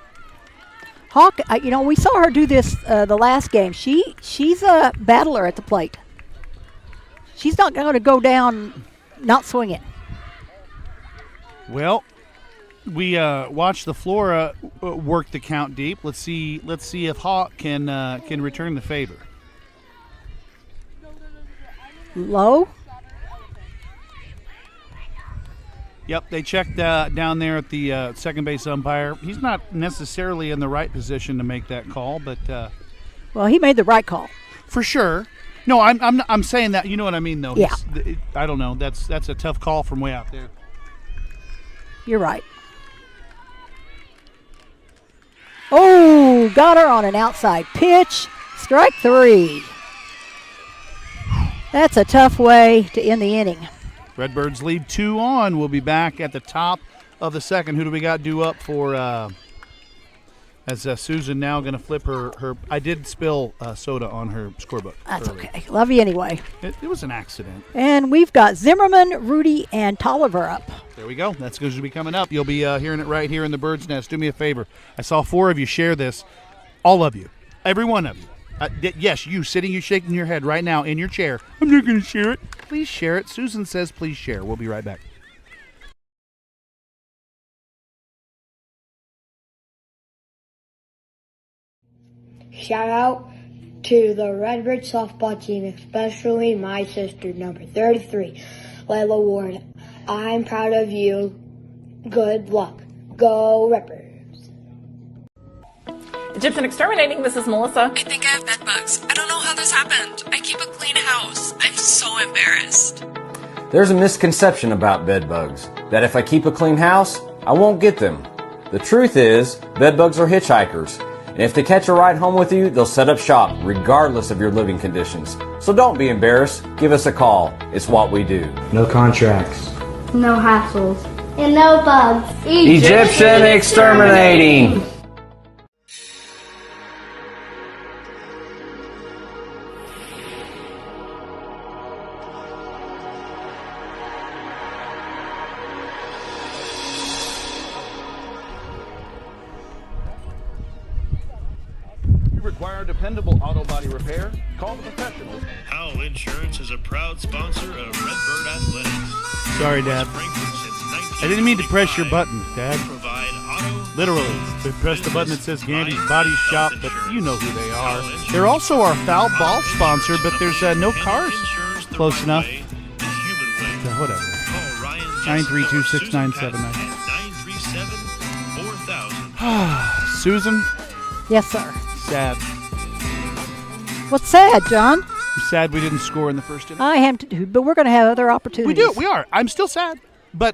Speaker 3: Hawk, we saw her do this the last game. She's a battler at the plate. She's not going to go down not swinging.
Speaker 2: Well, we watched the Flora work the count deep. Let's see if Hawk can return the favor.
Speaker 3: Low.
Speaker 2: Yep, they checked down there at the second base umpire. He's not necessarily in the right position to make that call, but
Speaker 3: well, he made the right call
Speaker 2: for sure. No, I'm saying that. You know what I mean, though.
Speaker 3: Yeah.
Speaker 2: I don't know. That's a tough call from way out there.
Speaker 3: You're right. Oh, got her on an outside pitch. Strike 3. That's a tough way to end the inning.
Speaker 2: Redbirds lead 2-on. We'll be back at the top of the second. Who do we got due up for As Susan now going to flip her. I did spill soda on her scorebook.
Speaker 3: That's
Speaker 2: earlier.
Speaker 3: okay. Love you anyway.
Speaker 2: It was an accident.
Speaker 3: And we've got Zimmerman, Rudy, and Tolliver up.
Speaker 2: There we go. That's going to be coming up. You'll be hearing it right here in the Bird's Nest. Do me a favor. I saw 4 of you share this. All of you. Every one of you. Yes, you sitting, you shaking your head right now in your chair. I'm not going to share it. Please share it. Susan says please share. We'll be right back.
Speaker 20: Shout out to the Redbird softball team, especially my sister, number 33, Layla Ward. I'm proud of you. Good luck. Go Redbirds.
Speaker 11: Egyptian Exterminating, this is Melissa.
Speaker 12: I think I have bed bugs. I don't know how this happened. I keep a clean house. I'm so embarrassed.
Speaker 6: There's a misconception about bed bugs, that if I keep a clean house, I won't get them. The truth is, bed bugs are hitchhikers, and if they catch a ride home with you, they'll set up shop regardless of your living conditions. So don't be embarrassed. Give us a call. It's what we do.
Speaker 7: No contracts.
Speaker 8: No hassles. And no bugs.
Speaker 6: Egyptian Exterminating.
Speaker 9: Require dependable auto body repair? Call the professionals.
Speaker 13: Howell Insurance is a proud sponsor of Redbird Athletics.
Speaker 2: Sorry, Dad. I didn't mean to press your button, Dad. Literally. We pressed the button that says Gandy's Body Shop, but you know who they are. They're also our foul ball sponsor, but there's no cars close enough. So whatever. 932-6979. Susan?
Speaker 3: Yes, sir.
Speaker 2: Sad.
Speaker 3: What's sad, John?
Speaker 2: I'm sad we didn't score in the first inning.
Speaker 3: I am too, but we're going to have other opportunities.
Speaker 2: We do. We are. I'm still sad, but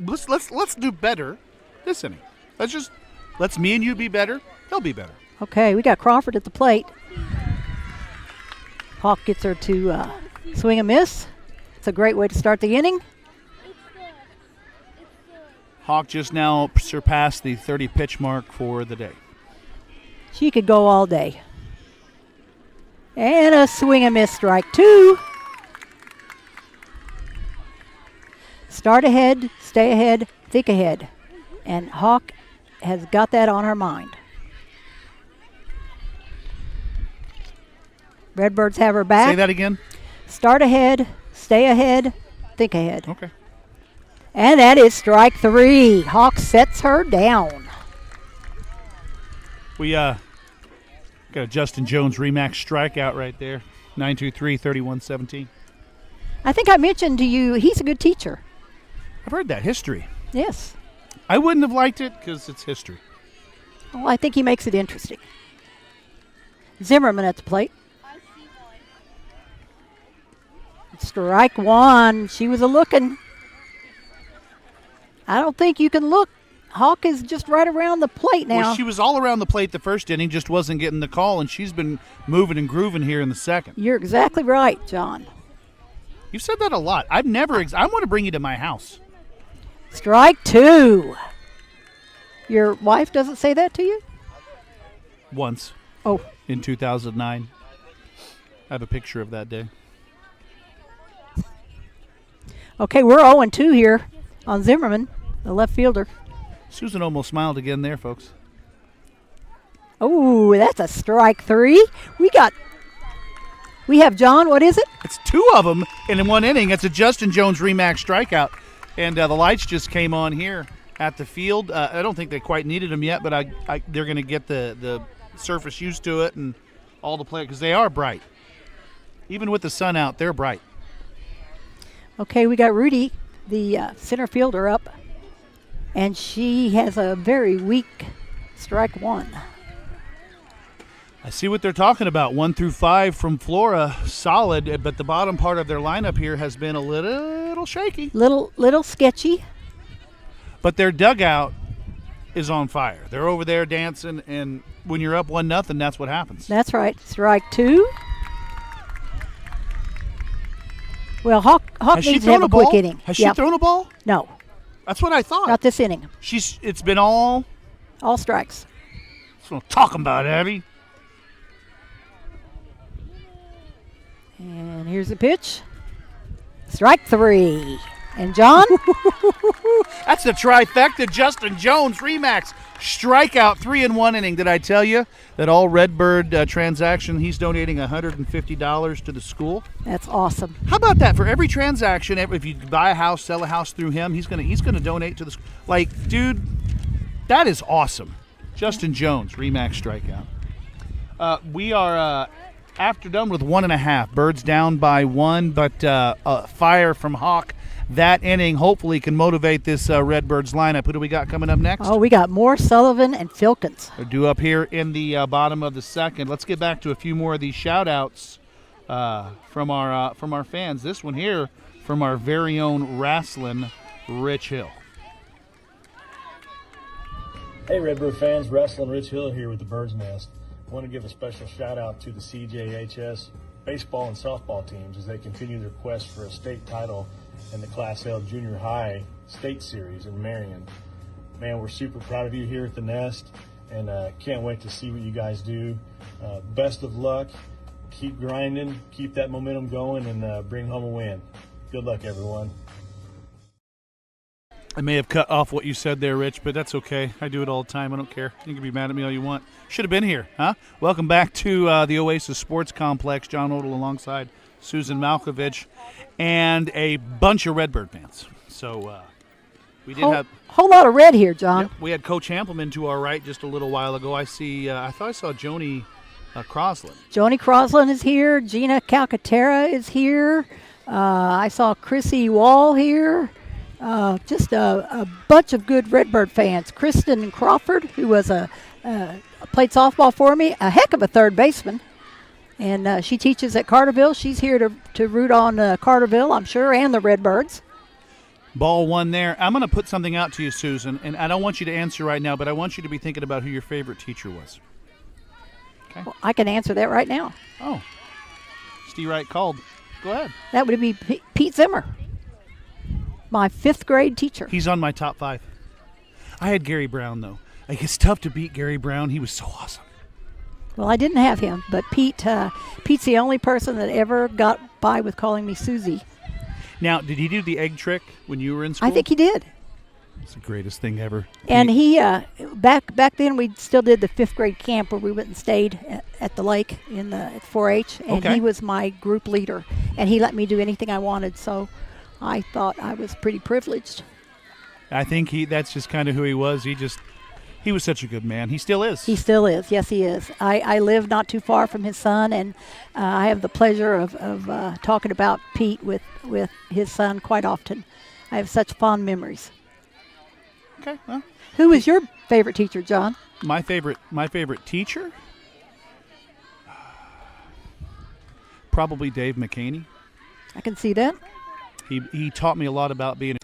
Speaker 2: let's do better this inning. Let's me and you be better. They'll be better.
Speaker 3: Okay, we got Crawford at the plate. Hawk gets her to swing a miss. It's a great way to start the inning.
Speaker 2: Hawk just now surpassed the 30 pitch mark for the day.
Speaker 3: She could go all day. And a swing and miss, strike 2. Start ahead, stay ahead, think ahead. And Hawk has got that on her mind. Redbirds have her back.
Speaker 2: Say that again.
Speaker 3: Start ahead, stay ahead, think ahead.
Speaker 2: Okay.
Speaker 3: And that is strike 3. Hawk sets her down.
Speaker 2: We got a Justin Jones Remax strikeout right there. 923-3117.
Speaker 3: I think I mentioned to you, he's a good teacher.
Speaker 2: I've heard that. History.
Speaker 3: Yes.
Speaker 2: I wouldn't have liked it because it's history.
Speaker 3: Well, I think he makes it interesting. Zimmerman at the plate. Strike 1. She was a-looking. I don't think you can look. Hawk is just right around the plate now.
Speaker 2: Well, she was all around the plate the first inning, just wasn't getting the call, and she's been moving and grooving here in the second.
Speaker 3: You're exactly right, John.
Speaker 2: You've said that a lot. I want to bring you to my house.
Speaker 3: Strike 2. Your wife doesn't say that to you?
Speaker 2: Once.
Speaker 3: Oh.
Speaker 2: In 2009. I have a picture of that day.
Speaker 3: Okay, we're 0-2 here on Zimmerman, the left fielder.
Speaker 2: Susan almost smiled again there, folks.
Speaker 3: Oh, that's a strike 3. We have John, what is it?
Speaker 2: It's 2 of them in one inning. It's a Justin Jones Remax strikeout. And the lights just came on here at the field. I don't think they quite needed them yet, but they're going to get the surface used to it and all the play, because they are bright. Even with the sun out, they're bright.
Speaker 3: Okay, we got Rudy, the center fielder, up. And she has a very weak strike 1.
Speaker 2: I see what they're talking about. 1 through 5 from Flora, solid, but the bottom part of their lineup here has been a little shaky.
Speaker 3: Little sketchy.
Speaker 2: But their dugout is on fire. They're over there dancing, and when you're up 1-0, that's what happens.
Speaker 3: That's right. Strike 2. Well, Hawk needs to have a quick inning.
Speaker 2: Has she thrown a ball?
Speaker 3: No.
Speaker 2: That's what I thought.
Speaker 3: Not this inning.
Speaker 2: It's been all
Speaker 3: strikes.
Speaker 2: That's what I'm talking about, Abby.
Speaker 3: And here's the pitch. Strike 3. And John?
Speaker 2: That's the trifecta. Justin Jones, Remax. Strikeout, 3 in 1 inning. Did I tell you that all Redbird transaction, he's donating $150 to the school?
Speaker 3: That's awesome.
Speaker 2: How about that? For every transaction, if you buy a house, sell a house through him, he's gonna donate to the school. Like, dude, that is awesome. Justin Jones, Remax strikeout. We are after done with 1.5. Birds down by 1, but a fire from Hawk that inning hopefully can motivate this Redbirds lineup. Who do we got coming up next?
Speaker 3: Oh, we got Moore, Sullivan, and Filkins.
Speaker 2: They're due up here in the bottom of the second. Let's get back to a few more of these shout-outs from our fans. This one here from our very own Wrestling, Rich Hill.
Speaker 21: Hey Redbird fans, Wrestling Rich Hill here with the Bird's Nest. I want to give a special shout-out to the CJHS baseball and softball teams as they continue their quest for a state title in the Class L Junior High State Series in Marion. Man, we're super proud of you here at the Nest, and can't wait to see what you guys do. Best of luck. Keep grinding, keep that momentum going, and bring home a win. Good luck, everyone.
Speaker 2: I may have cut off what you said there, Rich, but that's okay. I do it all the time. I don't care. You can be mad at me all you want. Should have been here, huh? Welcome back to the Oasis Sports Complex. John Odell alongside Susan Malkovich and a bunch of Redbird fans. So we did have
Speaker 3: a whole lot of red here, John.
Speaker 2: Yep, we had Coach Hampelman to our right just a little while ago. I thought I saw Joni Crosland.
Speaker 3: Joni Crosland is here. Gina Calcaterra is here. I saw Chrissy Wall here. Just a bunch of good Redbird fans. Kristen Crawford, who was played softball for me, a heck of a third baseman. And she teaches at Carterville. She's here to root on Carterville, I'm sure, and the Redbirds.
Speaker 2: Ball one there. I'm going to put something out to you, Susan, and I don't want you to answer right now, but I want you to be thinking about who your favorite teacher was. Okay?
Speaker 3: Well, I can answer that right now.
Speaker 2: Oh. Steve Wright called. Go ahead.
Speaker 3: That would be Pete Zimmer, my 5th grade teacher.
Speaker 2: He's on my top 5. I had Gary Brown, though. Like, it's tough to beat Gary Brown. He was so awesome.
Speaker 3: Well, I didn't have him, but Pete's the only person that ever got by with calling me Susie.
Speaker 2: Now, did he do the egg trick when you were in school?
Speaker 3: I think he did.
Speaker 2: It's the greatest thing ever.
Speaker 3: And he back then we still did the 5th grade camp where we went and stayed at the lake at 4-H, and
Speaker 2: okay.
Speaker 3: He was my group leader, and he let me do anything I wanted. So I thought I was pretty privileged.
Speaker 2: I think that's just kind of who he was. He was such a good man. He still is.
Speaker 3: He still is. Yes, he is. I live not too far from his son, and I have the pleasure of talking about Pete with his son quite often. I have such fond memories.
Speaker 2: Okay. Well,
Speaker 3: who was your favorite teacher, John?
Speaker 2: My favorite teacher? Probably Dave McCaney.
Speaker 3: I can see that.
Speaker 2: He taught me a lot about being